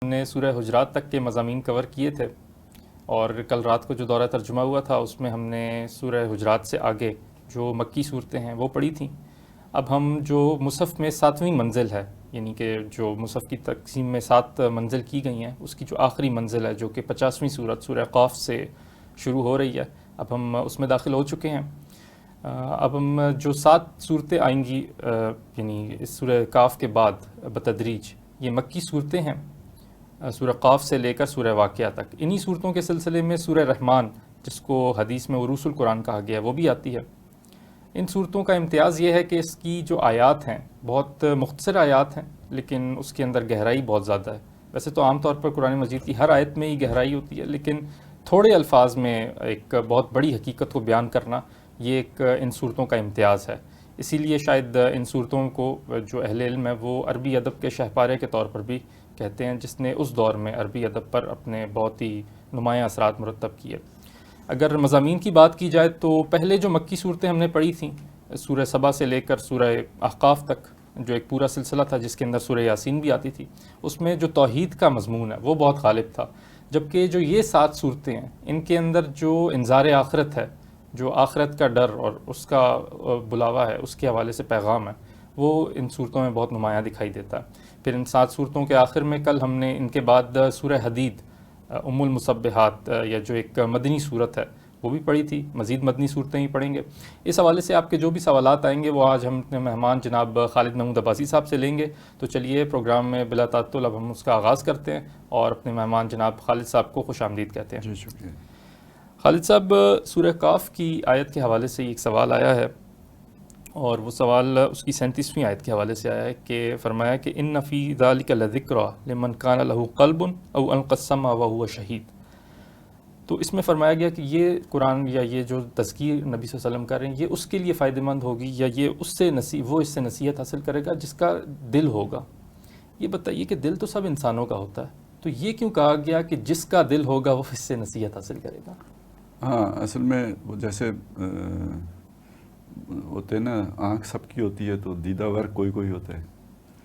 ہم نے سورہ حجرات تک کے مضامین کور کیے تھے، اور کل رات کو جو دورہ ترجمہ ہوا تھا اس میں ہم نے سورہ حجرات سے آگے جو مکی صورتیں ہیں وہ پڑھی تھیں۔ اب ہم جو مصحف میں 7ویں منزل ہے، یعنی کہ جو مصحف کی تقسیم میں 7 منزل کی گئی ہیں، اس کی جو آخری منزل ہے جو کہ 50ویں صورت سورہ قاف سے شروع ہو رہی ہے، اب ہم اس میں داخل ہو چکے ہیں۔ اب ہم جو 7 صورتیں آئیں گی یعنی اس سورہ قاف کے بعد بتدریج، یہ مکی صورتیں ہیں، سورہ قاف سے لے کر سورہ واقعہ تک۔ انہی صورتوں کے سلسلے میں سورہ رحمان، جس کو حدیث میں عروس القرآن کہا گیا ہے، وہ بھی آتی ہے۔ ان صورتوں کا امتیاز یہ ہے کہ اس کی جو آیات ہیں بہت مختصر آیات ہیں، لیکن اس کے اندر گہرائی بہت زیادہ ہے۔ ویسے تو عام طور پر قرآن مجید کی ہر آیت میں ہی گہرائی ہوتی ہے، لیکن تھوڑے الفاظ میں ایک بہت بڑی حقیقت کو بیان کرنا، یہ ایک ان صورتوں کا امتیاز ہے۔ اسی لیے شاید ان صورتوں کو جو اہل علم ہے وہ عربی ادب کے شہپارے کے طور پر بھی کہتے ہیں، جس نے اس دور میں عربی ادب پر اپنے بہت ہی نمایاں اثرات مرتب کیے۔ اگر مضامین کی بات کی جائے تو پہلے جو مکی صورتیں ہم نے پڑھی تھیں، سورہ سبا سے لے کر سورہ احقاف تک، جو ایک پورا سلسلہ تھا جس کے اندر سورہ یاسین بھی آتی تھی، اس میں جو توحید کا مضمون ہے وہ بہت غالب تھا، جبکہ جو یہ 7 صورتیں ہیں ان کے اندر جو انذار آخرت ہے، جو آخرت کا ڈر اور اس کا بلاوا ہے، اس کے حوالے سے پیغام ہے، وہ ان صورتوں میں بہت نمایاں دکھائی دیتا ہے۔ پھر ان 7 صورتوں کے آخر میں کل ہم نے ان کے بعد سورہ حدید، ام المصبحات، یا جو ایک مدنی صورت ہے وہ بھی پڑھی تھی۔ مزید مدنی صورتیں ہی پڑھیں گے۔ اس حوالے سے آپ کے جو بھی سوالات آئیں گے وہ آج ہم اپنے مہمان جناب خالد محمود عباسی صاحب سے لیں گے۔ تو چلیے پروگرام میں بلا تعطل اب ہم اس کا آغاز کرتے ہیں اور اپنے مہمان جناب خالد صاحب کو خوش آمدید کہتے ہیں۔ جی شکریہ۔ خالد صاحب، سورہ قاف کی آیت کے حوالے سے ایک سوال آیا ہے، اور وہ سوال اس کی 37ویں آیت کے حوالے سے آیا ہے کہ فرمایا کہ ان فی ذلک لذکری لمن کان لہ قلب او القی السمع وہو شہید۔ تو اس میں فرمایا گیا کہ یہ قرآن یا یہ جو تذکیر نبی صلی اللہ علیہ وسلم کر رہے ہیں یہ اس کے لیے فائدہ مند ہوگی، یا یہ اس سے وہ اس سے نصیحت حاصل کرے گا جس کا دل ہوگا۔ یہ بتائیے کہ دل تو سب انسانوں کا ہوتا ہے، تو یہ کیوں کہا گیا کہ جس کا دل ہوگا وہ اس سے نصیحت حاصل کرے گا؟ ہاں، اصل میں وہ جیسے ہوتے ہیں نا، آنکھ سب کی ہوتی ہے تو دیدہ ور کوئی کوئی ہوتا ہے۔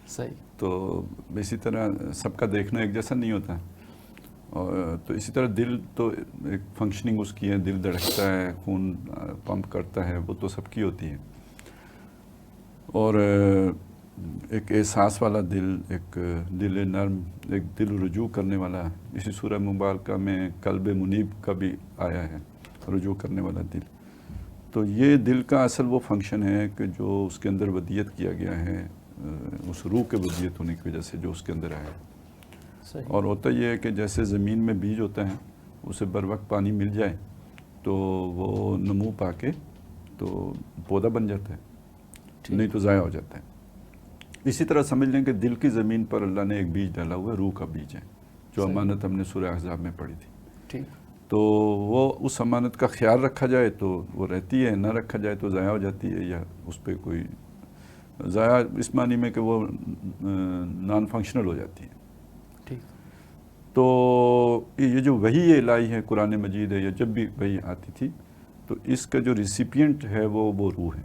صحیح۔ تو اسی طرح سب کا دیکھنا ایک جیسا نہیں ہوتا، اور تو اسی طرح دل تو ایک فنکشننگ اس کی ہے، دل دھڑکتا ہے، خون پمپ کرتا ہے، وہ تو سب کی ہوتی ہے۔ اور ایک احساس والا دل، ایک دل نرم، ایک دل رجوع کرنے والا، اسی سورہ مبارکہ میں قلب منیب کا بھی آیا ہے، رجوع کرنے والا دل۔ تو یہ دل کا اصل وہ فنکشن ہے کہ جو اس کے اندر ودیت کیا گیا ہے، اس روح کے ودیت ہونے کی وجہ سے جو اس کے اندر آیا ہے۔ اور ہوتا یہ ہے کہ جیسے زمین میں بیج ہوتا ہے، اسے بر وقت پانی مل جائے تو وہ نمو پا کے تو پودا بن جاتا ہے، نہیں تو ضائع ہو جاتا ہے۔ اسی طرح سمجھ لیں کہ دل کی زمین پر اللہ نے ایک بیج ڈالا ہوا ہے، روح کا بیج ہے، جو امانت ہم نے سورہ احزاب میں پڑھی تھی۔ تو وہ اس امانت کا خیال رکھا جائے تو وہ رہتی ہے، نہ رکھا جائے تو ضائع ہو جاتی ہے، یا اس پہ کوئی ضائع اس معنی میں کہ وہ نان فنکشنل ہو جاتی ہے۔ تو یہ جو وحی الہی ہے، قرآن مجید ہے، یا جب بھی وحی آتی تھی تو اس کا جو ریسیپینٹ ہے وہ روح ہے۔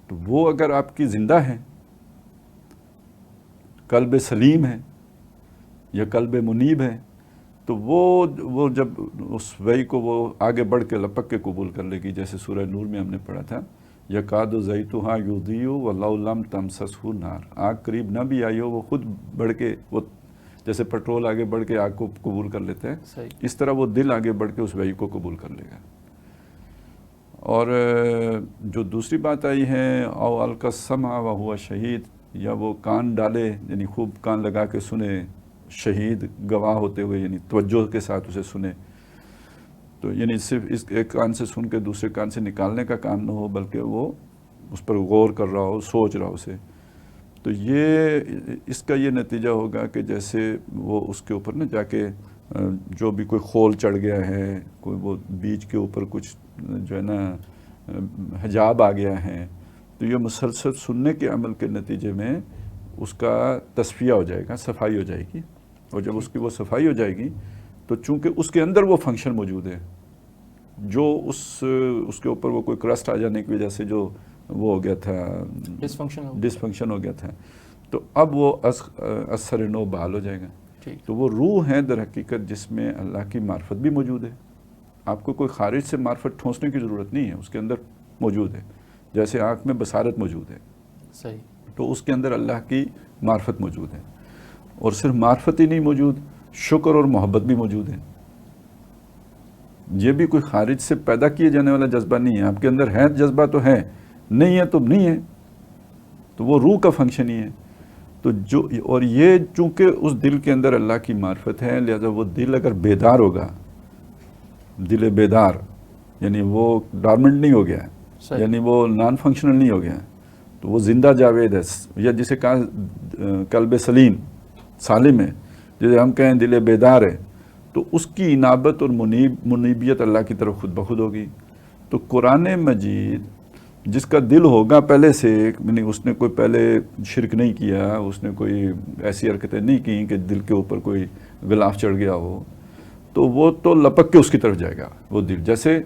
تو وہ اگر آپ کی زندہ ہے، قلب سلیم ہے یا قلب منیب ہے، تو وہ جب اس وحی کو وہ آگے بڑھ کے لپک کے قبول کر لے گی، جیسے سورہ نور میں ہم نے پڑھا تھا، یکاد زیتها یضیء ولو لم تمسسہ نار، آگ قریب نہ بھی آئی ہو وہ خود بڑھ کے، وہ جیسے پیٹرول آگے بڑھ کے آگ کو قبول کر لیتے ہیں، اس طرح وہ دل آگے بڑھ کے اس وحی کو قبول کر لے گا۔ اور جو دوسری بات آئی ہے، او القی السمع وہو شہید، یا وہ کان ڈالے، یعنی خوب کان لگا کے سنے، شہید گواہ ہوتے ہوئے، یعنی توجہ کے ساتھ اسے سنے، تو یعنی صرف اس ایک کان سے سن کے دوسرے کان سے نکالنے کا کام نہ ہو، بلکہ وہ اس پر غور کر رہا ہو، سوچ رہا ہو اسے۔ تو اس کا یہ نتیجہ ہوگا کہ جیسے وہ اس کے اوپر نہ جا کے جو بھی کوئی خول چڑھ گیا ہے، کوئی وہ بیج کے اوپر کچھ جو ہے نا حجاب آ گیا ہے، تو یہ مسلسل سننے کے عمل کے نتیجے میں اس کا تصفیہ ہو جائے گا، صفائی ہو جائے گی، اور جب اس کی وہ صفائی ہو جائے گی تو چونکہ اس کے اندر وہ فنکشن موجود ہے جو اس کے اوپر وہ کوئی کرسٹ آ جانے کی وجہ سے جو وہ ہو گیا تھا، ڈس فنکشن ہو گیا تھا، تو اب وہ اثر نو بحال ہو جائے گا. تو وہ روح ہے در حقیقت جس میں اللہ کی معرفت بھی موجود ہے. آپ کو کوئی خارج سے معرفت ٹھونسنے کی ضرورت نہیں ہے, اس کے اندر موجود ہے. جیسے آنکھ میں بصارت موجود ہے, صحیح, تو اس کے اندر اللہ کی معرفت موجود ہے. اور صرف معرفت ہی نہیں موجود, شکر اور محبت بھی موجود ہے. یہ بھی کوئی خارج سے پیدا کیے جانے والا جذبہ نہیں ہے. آپ کے اندر ہے جذبہ تو ہے, نہیں ہے تو نہیں ہے. تو وہ روح کا فنکشن ہی ہے. تو اور یہ چونکہ اس دل کے اندر اللہ کی معرفت ہے, لہذا وہ دل اگر بیدار ہوگا, دل بیدار یعنی وہ ڈارمنٹ نہیں ہو گیا ہے, یعنی وہ نان فنکشنل نہیں ہو گیا ہے, تو وہ زندہ جاوید ہے. یا جسے کہا قلب سلیم سالم ہے, جسے ہم کہیں دل بیدار ہے, تو اس کی انابت اور منیبیت اللہ کی طرف خود بخود ہوگی. تو قرآن مجید جس کا دل ہوگا پہلے سے, یعنی اس نے کوئی پہلے شرک نہیں کیا, اس نے کوئی ایسی حرکتیں نہیں کی کہ دل کے اوپر کوئی غلاف چڑھ گیا ہو, تو وہ تو لپک کے اس کی طرف جائے گا وہ دل. جیسے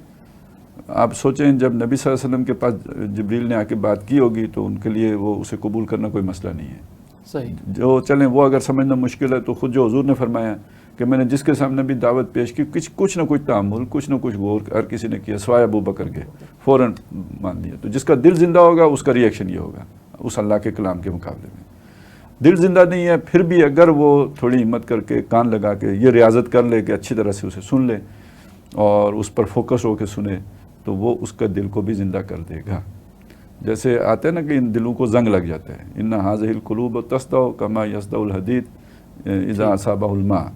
آپ سوچیں جب نبی صلی اللہ علیہ وسلم کے پاس جبریل نے آ کے بات کی ہوگی تو ان کے لیے وہ اسے قبول کرنا کوئی مسئلہ نہیں ہے. صحیح, جو چلیں وہ اگر سمجھنا مشکل ہے تو خود جو حضور نے فرمایا کہ میں نے جس کے سامنے بھی دعوت پیش کی کچھ نہ کچھ تعامل, کچھ نہ کچھ غور ہر کسی نے کیا سوائے ابو بکر کے, فوراً مان لیا. تو جس کا دل زندہ ہوگا اس کا ریئیکشن یہ ہوگا اس اللہ کے کلام کے مقابلے میں. دل زندہ نہیں ہے پھر بھی اگر وہ تھوڑی ہمت کر کے کان لگا کے یہ ریاضت کر لے کہ اچھی طرح سے اسے سن لے اور اس پر فوکس ہو کے سنے, تو وہ اس کا دل کو بھی زندہ کر دے گا. جیسے آتے ہیں نا کہ ان دلوں کو زنگ لگ جاتا ہے, ان هذه القلوب تصدع كما يصدع الحديد اذا اصابه الماء.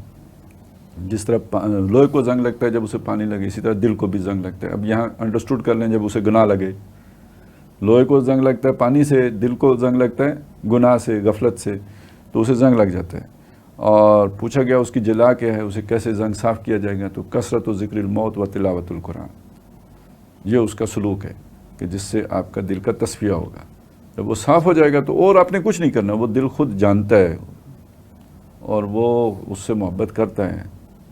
جس طرح لوہے کو زنگ لگتا ہے جب اسے پانی لگے, اسی طرح دل کو بھی زنگ لگتا ہے. اب یہاں انڈرسٹوڈ کر لیں, جب اسے گناہ لگے, لوہے کو زنگ لگتا ہے پانی سے, دل کو زنگ لگتا ہے گناہ سے, غفلت سے, تو اسے زنگ لگ جاتا ہے. اور پوچھا گیا اس کی جلا کیا ہے, اسے کیسے زنگ صاف کیا جائے گا, تو کثرت و ذکر الموت و تلاوت القرآن, یہ اس کا سلوک ہے کہ جس سے آپ کا دل کا تصفیہ ہوگا. جب وہ صاف ہو جائے گا تو اور آپ نے کچھ نہیں کرنا, وہ دل خود جانتا ہے اور وہ اس سے محبت کرتا ہے,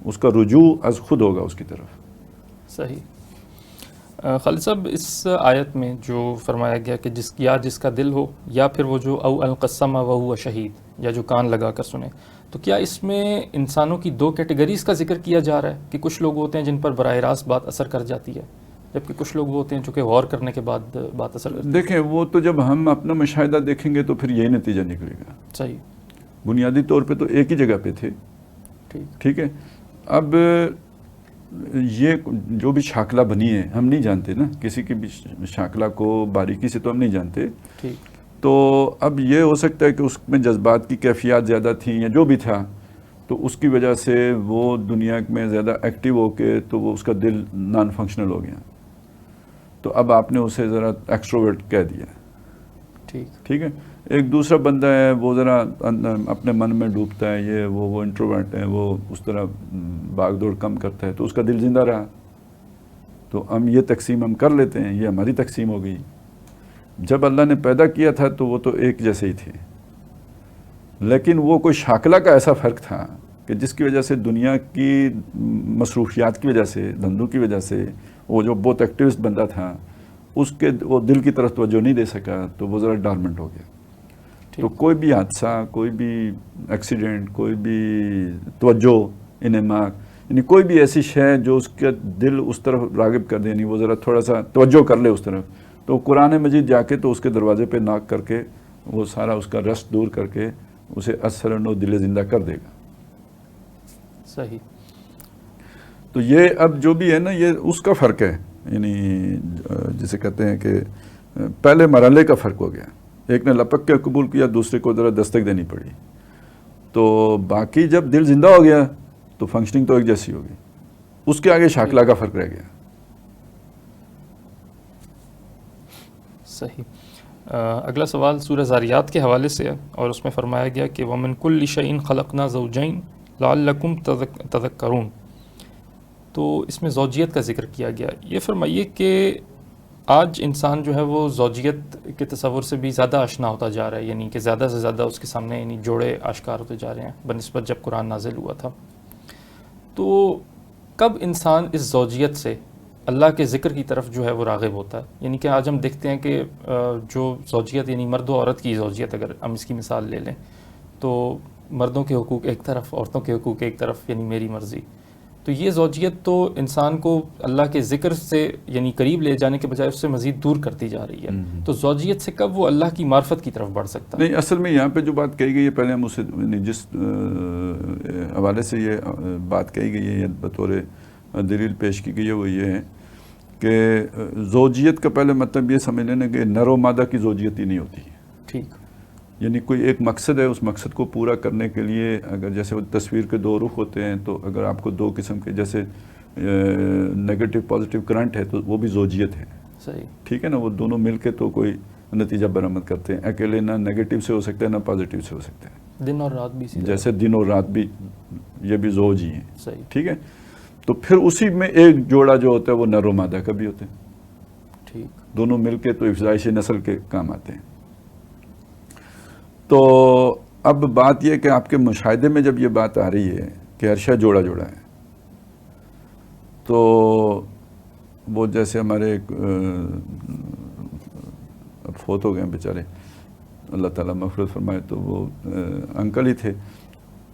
اس کا رجوع از خود ہوگا اس کی طرف. صحیح. خالد صاحب, اس آیت میں جو فرمایا گیا کہ جس کا دل ہو, یا پھر وہ جو او القسم و هو شہید, یا جو کان لگا کر سنے, تو کیا اس میں انسانوں کی دو کیٹیگریز کا ذکر کیا جا رہا ہے کہ کچھ لوگ ہوتے ہیں جن پر براہ راست بات اثر کر جاتی ہے, جبکہ کچھ لوگ ہوتے ہیں جو کہ غور کرنے کے بعد بات اثر کرتی ہے؟ دیکھیں وہ تو جب ہم اپنا مشاہدہ دیکھیں گے تو پھر یہی نتیجہ نکلے گا. صحیح. بنیادی طور پہ تو ایک ہی جگہ پہ تھے, ٹھیک ہے. اب یہ جو بھی شاکلہ بنی ہے ہم نہیں جانتے نا, کسی کی بھی شاکلہ کو باریکی سے تو ہم نہیں جانتے. تو اب یہ ہو سکتا ہے کہ اس میں جذبات کی کیفیات زیادہ تھیں یا جو بھی تھا, تو اس کی وجہ سے وہ دنیا میں زیادہ ایکٹیو ہو کے تو وہ اس کا دل نان فنکشنل ہو گیا, تو اب آپ نے اسے ذرا ایکسٹروورٹ کہہ دیا. ٹھیک ہے. ایک دوسرا بندہ ہے وہ ذرا اپنے من میں ڈوبتا ہے, یہ وہ انٹروورٹ ہے, وہ اس طرح بھاگ دوڑ کم کرتا ہے, تو اس کا دل زندہ رہا. تو ہم یہ تقسیم ہم کر لیتے ہیں, یہ ہماری تقسیم ہو گئی. جب اللہ نے پیدا کیا تھا تو وہ تو ایک جیسے ہی تھے, لیکن وہ کوئی شاکلہ کا ایسا فرق تھا کہ جس کی وجہ سے دنیا کی مصروفیات کی وجہ سے, دھندوں کی وجہ سے, وہ جو بہت ایکٹیوسٹ بندہ تھا اس کے وہ دل کی طرف توجہ نہیں دے سکا, تو وہ ذرا ڈارمنٹ ہو گیا. تو کوئی بھی حادثہ, کوئی بھی ایکسیڈنٹ, کوئی بھی توجہ انہماک, یعنی کوئی بھی ایسی شے جو اس کا دل اس طرف راغب کر دے, یعنی وہ ذرا تھوڑا سا توجہ کر لے اس طرف, تو قرآن مجید جا کے تو اس کے دروازے پہ ناک کر کے وہ سارا اس کا رشت دور کر کے اسے اثر نو دل زندہ کر دے گا. صحیح. تو یہ اب جو بھی ہے نا یہ اس کا فرق ہے, یعنی جسے کہتے ہیں کہ پہلے مرحلے کا فرق ہو گیا. ایک نے لپک کے قبول کیا, دوسرے کو ذرا دستک دینی پڑی. تو باقی جب دل زندہ ہو گیا تو فنکشننگ تو ایک جیسی ہوگی, اس کے آگے شاکلہ کا فرق رہ گیا. صحیح. اگلا سوال سورہ زاریات کے حوالے سے ہے, اور اس میں فرمایا گیا کہ وَمِن كُلِّ شَيْءٍ خَلَقْنَا زَوْجَيْنِ لَعَلَّكُمْ تَذَكَّرُونَ. تو اس میں زوجیت کا ذکر کیا گیا. یہ فرمائیے کہ آج انسان جو ہے وہ زوجیت کے تصور سے بھی زیادہ آشنا ہوتا جا رہا ہے, یعنی کہ زیادہ سے زیادہ اس کے سامنے یعنی جوڑے آشکار ہوتے جا رہے ہیں بنسبت جب قرآن نازل ہوا تھا. تو کب انسان اس زوجیت سے اللہ کے ذکر کی طرف جو ہے وہ راغب ہوتا ہے. یعنی کہ آج ہم دیکھتے ہیں کہ جو زوجیت یعنی مرد و عورت کی زوجیت، اگر ہم اس کی مثال لے لیں تو مردوں کے حقوق ایک طرف، عورتوں کے حقوق ایک طرف، یعنی میری مرضی. تو یہ زوجیت تو انسان کو اللہ کے ذکر سے یعنی قریب لے جانے کے بجائے اس سے مزید دور کرتی جا رہی ہے. تو زوجیت سے کب وہ اللہ کی معرفت کی طرف بڑھ سکتا ہے؟ نہیں، اصل میں یہاں پہ جو بات کہی گئی ہے، پہلے ہم اسے جس حوالے سے یہ بات کہی گئی ہے، بطور دلیل پیش کی گئی ہے، وہ یہ ہے کہ زوجیت کا پہلے مطلب یہ سمجھ لینا کہ نر و مادہ کی زوجیت ہی نہیں ہوتی ہے. ٹھیک. یعنی کوئی ایک مقصد ہے، اس مقصد کو پورا کرنے کے لیے اگر جیسے وہ تصویر کے دو رخ ہوتے ہیں، تو اگر آپ کو دو قسم کے جیسے نیگیٹو پازیٹیو کرنٹ ہے تو وہ بھی زوجیت ہے. صحیح. ٹھیک ہے نا، وہ دونوں مل کے تو کوئی نتیجہ برآمد کرتے ہیں. اکیلے نہ نیگیٹو سے ہو سکتا ہے نہ پازیٹیو سے ہو سکتا ہے. دن اور رات بھی جیسے دن اور رات بھی، یہ بھی زوج ہی ہیں. صحیح. ٹھیک ہے. تو پھر اسی میں ایک جوڑا جو ہوتا ہے وہ نر و مادہ کا بھی ہوتا ہے. ٹھیک. دونوں مل کے تو افزائش نسل کے کام آتے ہیں. تو اب بات یہ کہ آپ کے مشاہدے میں جب یہ بات آ رہی ہے کہ ہر شے جوڑا جوڑا ہے، تو وہ جیسے ہمارے ایک اب فوت ہو گئے ہیں بیچارے، اللہ تعالیٰ مغفرت فرمائے، تو وہ انکل ہی تھے.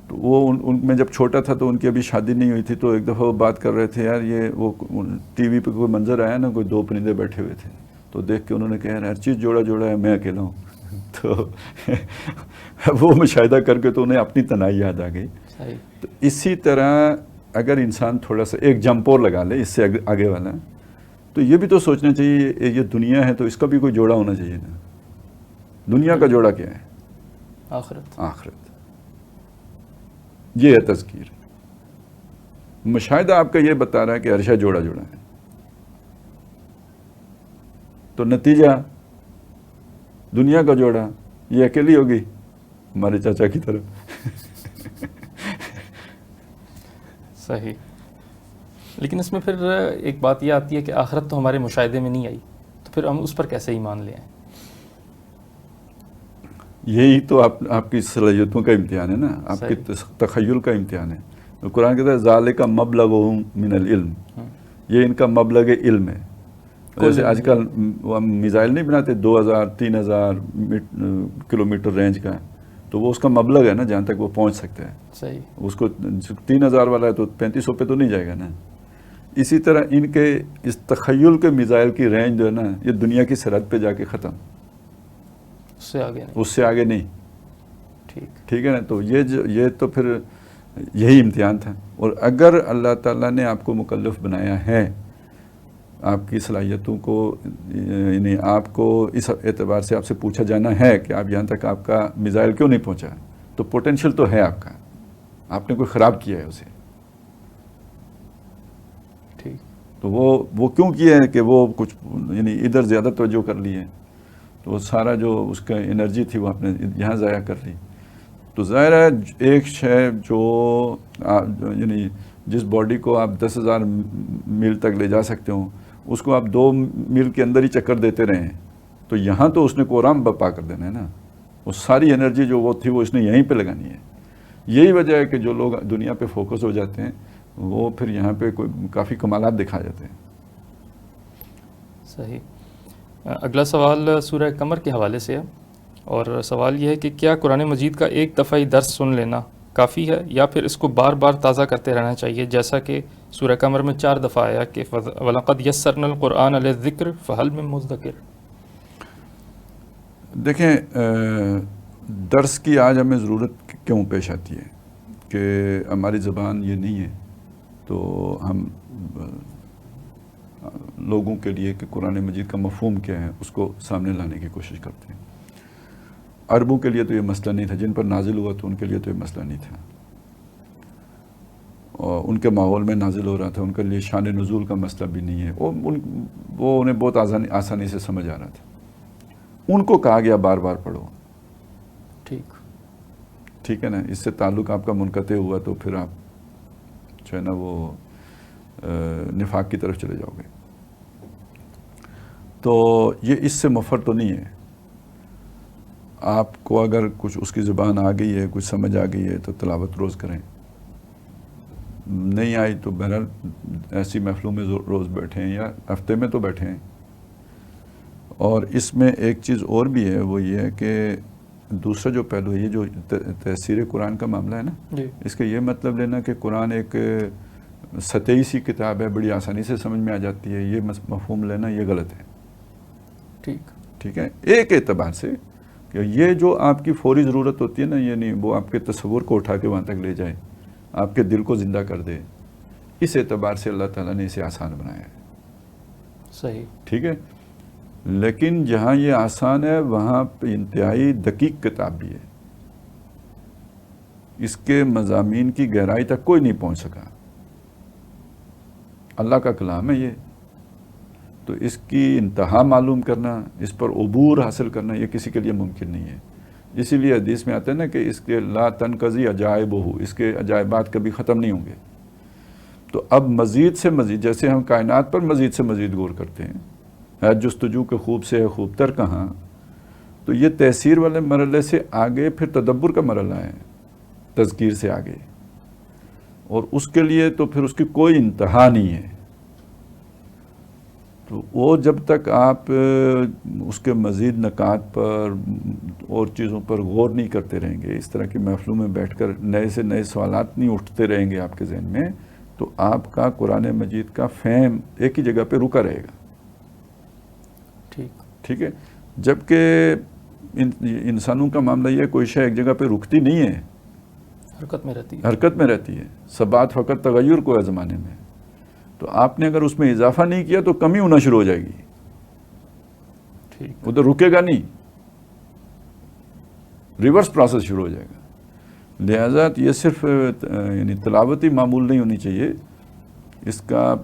تو وہ ان میں جب چھوٹا تھا تو ان کی ابھی شادی نہیں ہوئی تھی، تو ایک دفعہ وہ بات کر رہے تھے، یار یہ وہ ٹی وی پہ کوئی منظر آیا نا، کوئی دو پرندے بیٹھے ہوئے تھے، تو دیکھ کے انہوں نے کہا یار ہر چیز جوڑا جوڑا ہے، میں اکیلا ہوں. تو وہ مشاہدہ کر کے تو انہیں اپنی تنہائی یاد آ گئی. تو اسی طرح اگر انسان تھوڑا سا ایک جمپ اور لگا لے اس سے آگے والا، تو یہ بھی تو سوچنا چاہیے یہ دنیا ہے تو اس کا بھی کوئی جوڑا ہونا چاہیے نا. دنیا کا جوڑا کیا ہے؟ آخرت. آخرت. یہ ہے تذکیر. مشاہدہ آپ کا یہ بتا رہا ہے کہ ہر شے جوڑا جوڑا ہے، تو نتیجہ دنیا کا جوڑا یہ اکیلی ہوگی ہمارے چاچا کی طرف. صحیح. لیکن اس میں پھر ایک بات یہ آتی ہے کہ آخرت تو ہمارے مشاہدے میں نہیں آئی، تو پھر ہم اس پر کیسے ایمان لے آئیں؟ یہی تو آپ کی صلاحیتوں کا امتحان ہے نا، آپ کے تخیل کا امتحان ہے. قرآن کہتا ہے ذالک مبلغہم من العلم، یہ ان کا مبلغ علم ہے. جیسے آج کل ہم میزائل نہیں بناتے 2000-3000 کلومیٹر رینج کا، تو وہ اس کا مبلغ ہے نا جہاں تک وہ پہنچ سکتا ہے. صحیح. اس کو 3000 والا ہے تو 3500 پہ تو نہیں جائے گا نا. اسی طرح ان کے اس تخیل کے میزائل کی رینج جو ہے نا، یہ دنیا کی سرحد پہ جا کے ختم، اس سے آگے نہیں. ٹھیک ہے نا. تو یہ تو پھر یہی امتحان تھا. اور اگر اللہ تعالیٰ نے آپ کو مکلف بنایا ہے، آپ کی صلاحیتوں کو یعنی آپ کو اس اعتبار سے آپ سے پوچھا جانا ہے کہ آپ یہاں تک آپ کا میزائل کیوں نہیں پہنچا، تو پوٹینشیل تو ہے آپ کا، آپ نے کوئی خراب کیا ہے اسے. ٹھیک. تو وہ کیوں کیا ہے کہ وہ کچھ یعنی ادھر زیادہ توجہ کر لی ہے، تو وہ سارا جو اس کا انرجی تھی وہ آپ نے یہاں ضائع کر لی. تو ظاہر ہے ایک شے جو یعنی جس باڈی کو آپ 10,000 میل تک لے جا سکتے ہوں، اس کو آپ 2 میل کے اندر ہی چکر دیتے رہے ہیں، تو یہاں تو اس نے کورام برپا کر دینا ہے نا. وہ ساری انرجی جو وہ تھی وہ اس نے یہیں پہ لگانی ہے. یہی وجہ ہے کہ جو لوگ دنیا پہ فوکس ہو جاتے ہیں وہ پھر یہاں پہ کافی کمالات دکھا جاتے ہیں. صحیح. اگلا سوال سورہ قمر کے حوالے سے ہے، اور سوال یہ ہے کہ کیا قرآن مجید کا ایک دفعہ ہی درس سن لینا کافی ہے، یا پھر اس کو بار بار تازہ کرتے رہنا چاہیے، جیسا کہ سورہ قمر میں 4 دفعہ آیا کہ وَلَقَدْ يَسَّرْنَا الْقُرْآنَ لِلذِّكْرِ فَهَلْ مِن مُّدَّكِرٍ. دیکھیں درس کی آج ہمیں ضرورت کیوں پیش آتی ہے کہ ہماری زبان یہ نہیں ہے، تو ہم لوگوں کے لیے کہ قرآن مجید کا مفہوم کیا ہے اس کو سامنے لانے کی کوشش کرتے ہیں. عربوں کے لیے تو یہ مسئلہ نہیں تھا، جن پر نازل ہوا تو ان کے لیے تو یہ مسئلہ نہیں تھا، اور ان کے ماحول میں نازل ہو رہا تھا، ان کے لیے شان نزول کا مسئلہ بھی نہیں ہے. وہ انہیں بہت آسانی سے سمجھ آ رہا تھا. ان کو کہا گیا بار بار پڑھو. ٹھیک ہے نا. اس سے تعلق آپ کا منقطع ہوا تو پھر آپ جو ہے نا وہ نفاق کی طرف چلے جاؤ گے. تو یہ اس سے مفر تو نہیں ہے. آپ کو اگر کچھ اس کی زبان آ گئی ہے، کچھ سمجھ آ گئی ہے تو تلاوت روز کریں. نہیں آئی تو بہرحال ایسی محفلوں میں روز بیٹھے ہیں یا ہفتے میں تو بیٹھے ہیں. اور اس میں ایک چیز اور بھی ہے، وہ یہ ہے کہ دوسرا جو پہلو ہے، یہ جو تفسیر قرآن کا معاملہ ہے نا، جی اس کا یہ مطلب لینا کہ قرآن ایک سطحی سی کتاب ہے، بڑی آسانی سے سمجھ میں آ جاتی ہے، یہ مفہوم لینا یہ غلط ہے. ٹھیک ہے، ایک اعتبار سے کہ یہ جو آپ کی فوری ضرورت ہوتی ہے نا، یعنی وہ آپ کے تصور کو اٹھا کے وہاں تک لے جائے، آپ کے دل کو زندہ کر دے، اس اعتبار سے اللہ تعالیٰ نے اسے آسان بنایا ہے. صحیح. ٹھیک ہے، لیکن جہاں یہ آسان ہے وہاں پہ انتہائی دقیق کتاب بھی ہے. اس کے مضامین کی گہرائی تک کوئی نہیں پہنچ سکا. اللہ کا کلام ہے یہ، تو اس کی انتہا معلوم کرنا، اس پر عبور حاصل کرنا یہ کسی کے لیے ممکن نہیں ہے. اسی لیے حدیث میں آتا ہے نا کہ اس کے لا تنقضی عجائبہ، اس کے عجائبات کبھی ختم نہیں ہوں گے. تو اب مزید سے مزید، جیسے ہم کائنات پر مزید سے مزید غور کرتے ہیں، ہے جستجو کے خوب سے ہے خوب تر کہاں، تو یہ تحسیر والے مرحلے سے آگے پھر تدبر کا مرحلہ ہے، تذکیر سے آگے، اور اس کے لیے تو پھر اس کی کوئی انتہا نہیں ہے. تو وہ جب تک آپ اس کے مزید نکات پر اور چیزوں پر غور نہیں کرتے رہیں گے، اس طرح کی محفلوں میں بیٹھ کر نئے سے نئے سوالات نہیں اٹھتے رہیں گے آپ کے ذہن میں، تو آپ کا قرآن مجید کا فہم ایک ہی جگہ پہ رکا رہے گا. ٹھیک ہے، جبکہ انسانوں کا معاملہ یہ ہے، کوئی شے ایک جگہ پہ رکتی نہیں ہے، حرکت میں رہتی ہے. ثبات فقط تغیر کو ہے زمانے میں. تو آپ نے اگر اس میں اضافہ نہیں کیا تو کمی ہونا شروع ہو جائے گی، ادھر رکے گا نہیں، ریورس پروسیس شروع ہو جائے گا. لہذا یہ صرف یعنی تلاوتی معمول نہیں ہونی چاہیے، اس کا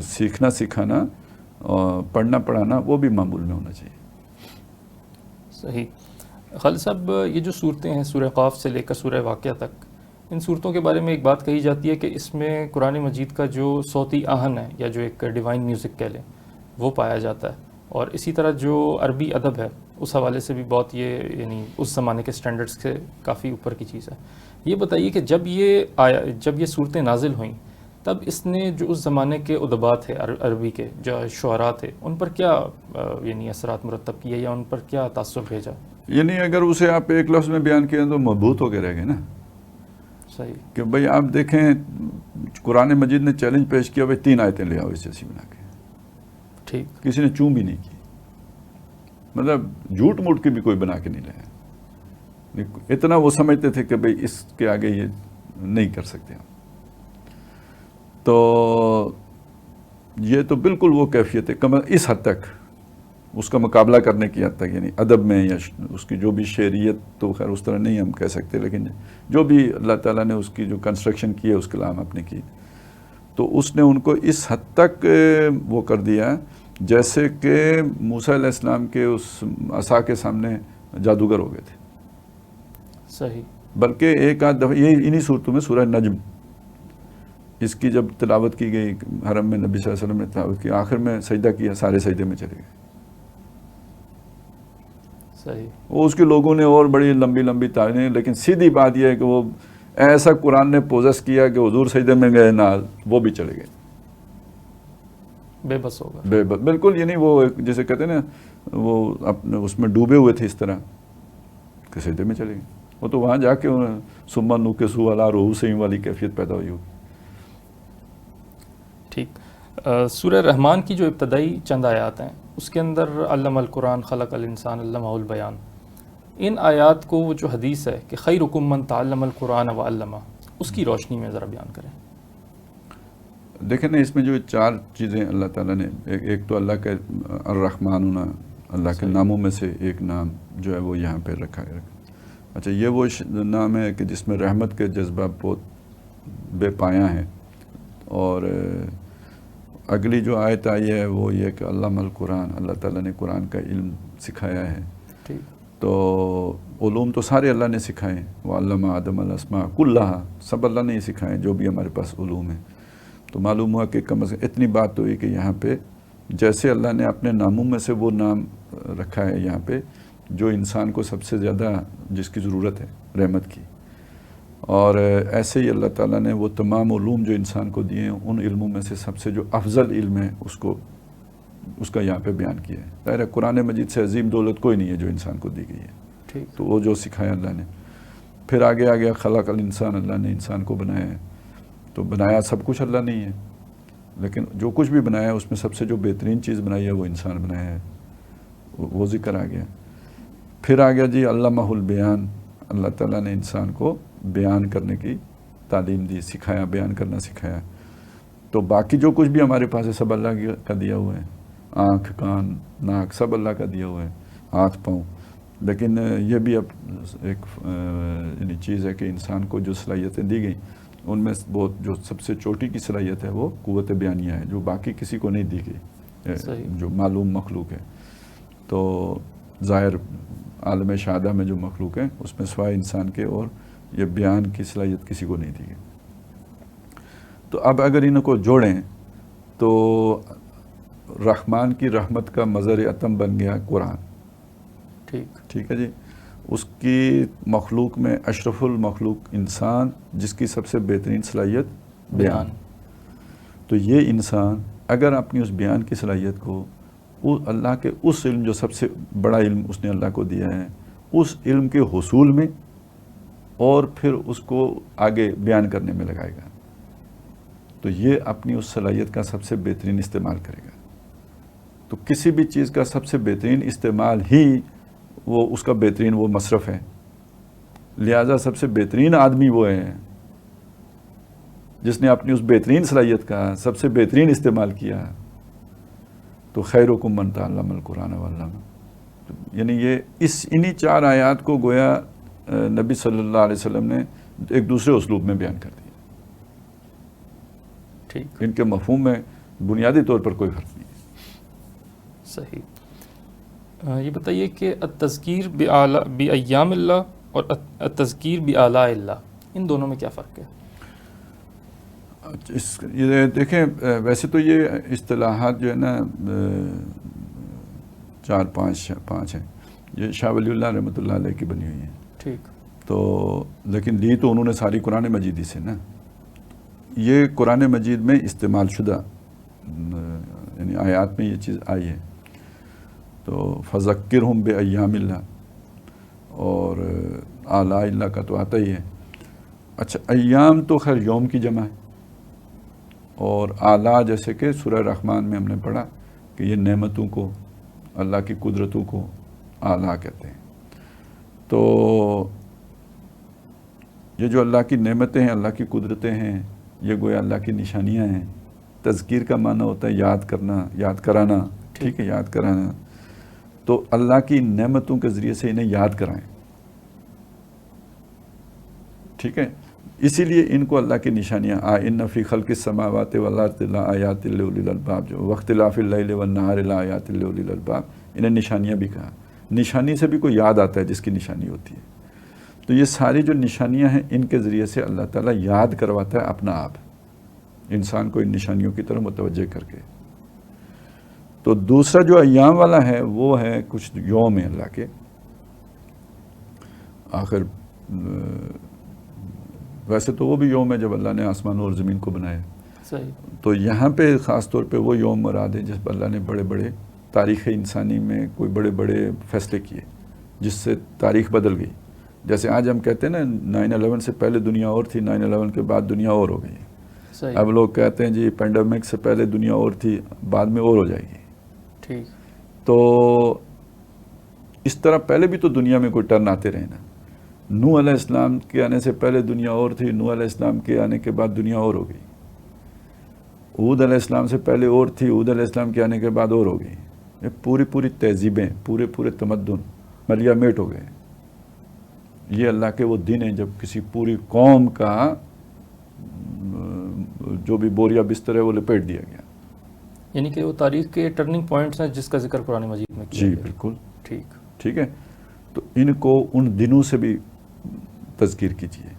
سیکھنا سکھانا اور پڑھنا پڑھانا وہ بھی معمول میں ہونا چاہیے. صحیح. خالد صاحب، یہ جو صورتیں ہیں سورہ قاف سے لے کر سورہ واقعہ تک، ان صورتوں کے بارے میں ایک بات کہی جاتی ہے کہ اس میں قرآن مجید کا جو صوتی آہن ہے یا جو ایک ڈیوائن میوزک کہہ لیں وہ پایا جاتا ہے، اور اسی طرح جو عربی ادب ہے اس حوالے سے بھی بہت یہ یعنی اس زمانے کے سٹینڈرڈز سے کافی اوپر کی چیز ہے. یہ بتائیے کہ جب یہ صورتیں نازل ہوئیں تب اس نے جو اس زمانے کے ادباء تھے عربی کے، جو شعراء تھے، ان پر کیا یعنی اثرات مرتب کیے یا ان پر کیا تاثر بھیجا؟ یعنی اگر اسے آپ ایک لفظ میں بیان کیا تو مبہوت ہو کے رہ گئے نا. صحیح. کہ بھئی آپ دیکھیں قرآن مجید نے چیلنج پیش کیا، بھئی 3 آیتیں لے آؤ اس جیسی بنا کے. ٹھیک. کسی نے چوں بھی نہیں کی، مطلب جھوٹ موٹ کی بھی کوئی بنا کے نہیں لایا. اتنا وہ سمجھتے تھے کہ بھئی اس کے آگے یہ نہیں کر سکتے ہم. تو یہ تو بالکل وہ کیفیت ہے اس حد تک اس کا مقابلہ کرنے کی حد تک، یعنی ادب میں یا اس کی جو بھی شعریت تو خیر اس طرح نہیں ہم کہہ سکتے، لیکن جو بھی اللہ تعالیٰ نے اس کی جو کنسٹرکشن کی ہے اس کلام اپنے کی، تو اس نے ان کو اس حد تک وہ کر دیا جیسے کہ موسیٰ علیہ السلام کے اس عصا کے سامنے جادوگر ہو گئے تھے. صحیح. بلکہ ایک آدھ دفعہ یہ انہی صورتوں میں سورہ نجم، اس کی جب تلاوت کی گئی حرم میں، نبی صلی اللہ علیہ وسلم نے تلاوت کی، آخر میں سجدہ کیا، سارے سجدے میں چلے گئے. صحیح. وہ اس کے لوگوں نے اور بڑی لمبی لمبی تعریفیں، لیکن سیدھی بات یہ ہے کہ وہ ایسا قرآن نے پوزس کیا کہ حضور سجدے میں گئے نال وہ بھی چلے گئے، بے بس ہو گئے. بالکل. یعنی وہ جیسے کہتے ہیں نا، وہ اپنے اس میں ڈوبے ہوئے تھے اس طرح کہ سجدے میں چلے گئے. وہ تو وہاں جا کے سما نوکسو والا روح سے والی کیفیت پیدا ہوئی ہوگی. ٹھیک. سورہ رحمان کی جو ابتدائی چند آیات ہیں اس کے اندر علم القرآن خلق الانسان علمہ البیان، ان آیات کو وہ جو حدیث ہے کہ خیرکم من تعلم القرآن وعلمہ، اس کی روشنی میں ذرا بیان کریں. دیکھیں نا، اس میں جو 4 چیزیں اللہ تعالیٰ نے، ایک تو اللہ کا الرحمن ہونا، اللہ کے ناموں میں سے ایک نام جو ہے وہ یہاں پہ رکھا ہے. اچھا، یہ وہ نام ہے کہ جس میں رحمت کے جذبہ بہت بے پایاں ہیں. اور اگلی جو آیت آئی ہے وہ یہ کہ علم القرآن، اللہ تعالیٰ نے قرآن کا علم سکھایا ہے. تو علوم تو سارے اللہ نے سکھائے ہیں، وعلم آدم الاسماء کلھا، سب اللہ نے ہی سکھائے جو بھی ہمارے پاس علوم ہیں. تو معلوم ہوا کہ کم از کم اتنی بات تو ہوئی کہ یہاں پہ جیسے اللہ نے اپنے ناموں میں سے وہ نام رکھا ہے یہاں پہ جو انسان کو سب سے زیادہ جس کی ضرورت ہے رحمت کی، اور ایسے ہی اللہ تعالیٰ نے وہ تمام علوم جو انسان کو دیے ہیں ان علموں میں سے سب سے جو افضل علم ہے اس کا یہاں پہ بیان کیا ہے. ظاہر ہے قرآن مجید سے عظیم دولت کوئی نہیں ہے جو انسان کو دی گئی ہے. ٹھیک. تو وہ جو سکھایا اللہ نے. پھر آگے آگے خلق الانسان، اللہ نے انسان کو بنایا ہے. تو بنایا سب کچھ اللہ نہیں ہے، لیکن جو کچھ بھی بنایا ہے اس میں سب سے جو بہترین چیز بنائی ہے وہ انسان بنایا ہے، وہ ذکر آ گیا. پھر آ گیا جی علمہ البیان، اللہ تعالیٰ نے انسان کو بیان کرنے کی تعلیم دی، سکھایا، بیان کرنا سکھایا. تو باقی جو کچھ بھی ہمارے پاس ہے سب اللہ کا دیا ہوا ہے. آنکھ، کان، ناک سب اللہ کا دیا ہوا ہے، ہاتھ پاؤں. لیکن یہ بھی اب ایک یعنی چیز ہے کہ انسان کو جو صلاحیتیں دی گئیں ان میں بہت جو سب سے چوٹی کی صلاحیت ہے وہ قوت بیانیہ ہے، جو باقی کسی کو نہیں دی گئی، جو معلوم مخلوق ہے. تو ظاہر عالم شہادہ میں جو مخلوق ہے اس میں سوائے انسان کے اور یہ بیان کی صلاحیت کسی کو نہیں دی گئی. تو اب اگر ان کو جوڑیں تو رحمان کی رحمت کا مظہر اتم بن گیا قرآن. ٹھیک ہے جی. اس کی مخلوق میں اشرف المخلوق انسان، جس کی سب سے بہترین صلاحیت بیان. تو یہ انسان اگر اپنی اس بیان کی صلاحیت کو اللہ کے اس علم جو سب سے بڑا علم اس نے اللہ کو دیا ہے اس علم کے حصول میں اور پھر اس کو آگے بیان کرنے میں لگائے گا، تو یہ اپنی اس صلاحیت کا سب سے بہترین استعمال کرے گا. تو کسی بھی چیز کا سب سے بہترین استعمال ہی وہ اس کا بہترین وہ مصرف ہے. لہٰذا سب سے بہترین آدمی وہ ہے جس نے اپنی اس بہترین صلاحیت کا سب سے بہترین استعمال کیا. تو خیرکم من تعلم القرآن وعلمہ. یعنی یہ انہی 4 آیات کو گویا نبی صلی اللہ علیہ وسلم نے ایک دوسرے اسلوب میں بیان کر دیا. ٹھیک. ان کے مفہوم میں بنیادی طور پر کوئی فرق نہیں ہے. صحیح. یہ بتائیے کہ التذکیر بایام اللہ اور التذکیر بآلاء اللہ، ان دونوں میں کیا فرق ہے؟ یہ دیکھیں ویسے تو یہ اصطلاحات جو ہے نا 4-5 ہیں، یہ شاہ ولی اللہ رحمۃ اللہ علیہ کی بنی ہوئی ہیں. ٹھیک. تو لیکن لی تو انہوں نے ساری قرآن مجید ہی سے نا. یہ قرآن مجید میں استعمال شدہ یعنی آیات میں یہ چیز آئی ہے. تو فذکرہم بایام اللہ اور آلاء اللہ کا تو آتا ہی ہے. اچھا ایام تو خیر یوم کی جمع ہے، اور آلاء جیسے کہ سورہ رحمان میں ہم نے پڑھا کہ یہ نعمتوں کو، اللہ کی قدرتوں کو آلاء کہتے ہیں. تو یہ جو اللہ کی نعمتیں ہیں، اللہ کی قدرتیں ہیں، یہ گویا اللہ کی نشانیاں ہیں. تذکیر کا معنی ہوتا ہے یاد کرنا، یاد کرانا. ٹھیک ہے، یاد کرانا. تو اللہ کی نعمتوں کے ذریعے سے انہیں یاد کرائیں. ٹھیک ہے، اسی لیے ان کو اللہ کی نشانیاں ان فی خلق السماوات والارض لآیات لأولی الالباب، جو واختلاف اللیل والنہار لآیات لأولی الالباب، انہیں نشانیاں بھی کہا. نشانی سے بھی کوئی یاد آتا ہے جس کی نشانی ہوتی ہے. تو یہ ساری جو نشانیاں ہیں ان کے ذریعے سے اللہ تعالیٰ یاد کرواتا ہے اپنا آپ انسان کو ان نشانیوں کی طرف متوجہ کر کے. تو دوسرا جو ایام والا ہے وہ ہے کچھ یوم ہے اللہ کے. آخر ویسے تو وہ بھی یوم ہے جب اللہ نے آسمان اور زمین کو بنایا. صحیح. تو یہاں پہ خاص طور پہ وہ یوم مراد ہے جس پر اللہ نے بڑے بڑے تاریخ انسانی میں کوئی بڑے بڑے فیصلے کیے جس سے تاریخ بدل گئی. جیسے آج ہم کہتے ہیں نا 9/11 سے پہلے دنیا اور تھی، 9/11 کے بعد دنیا اور ہو گئی. صحیح. اب لوگ کہتے ہیں جی پینڈیمک سے پہلے دنیا اور تھی، بعد میں اور ہو جائے گی. ٹھیک. تو اس طرح پہلے بھی تو دنیا میں کوئی ٹرن آتے رہے نا. نوح علیہ السلام کے آنے سے پہلے دنیا اور تھی، نوح علیہ السلام کے آنے کے بعد دنیا اور ہو گئی. ہود علیہ السلام سے پہلے اور تھی، ہود علیہ السلام کے آنے کے بعد اور ہو گئی. یہ پوری تہذیبیں، پورے تمدن ملیا میٹ ہو گئے. یہ اللہ کے وہ دن ہیں جب کسی پوری قوم کا جو بھی بوریا بستر ہے وہ لپیٹ دیا گیا. یعنی کہ وہ تاریخ کے ٹرننگ پوائنٹس ہیں جس کا ذکر قرآن مجید میں کیا جی گیا. بالکل. ٹھیک ہے. تو ان کو ان دنوں سے بھی تذکیر کیجیے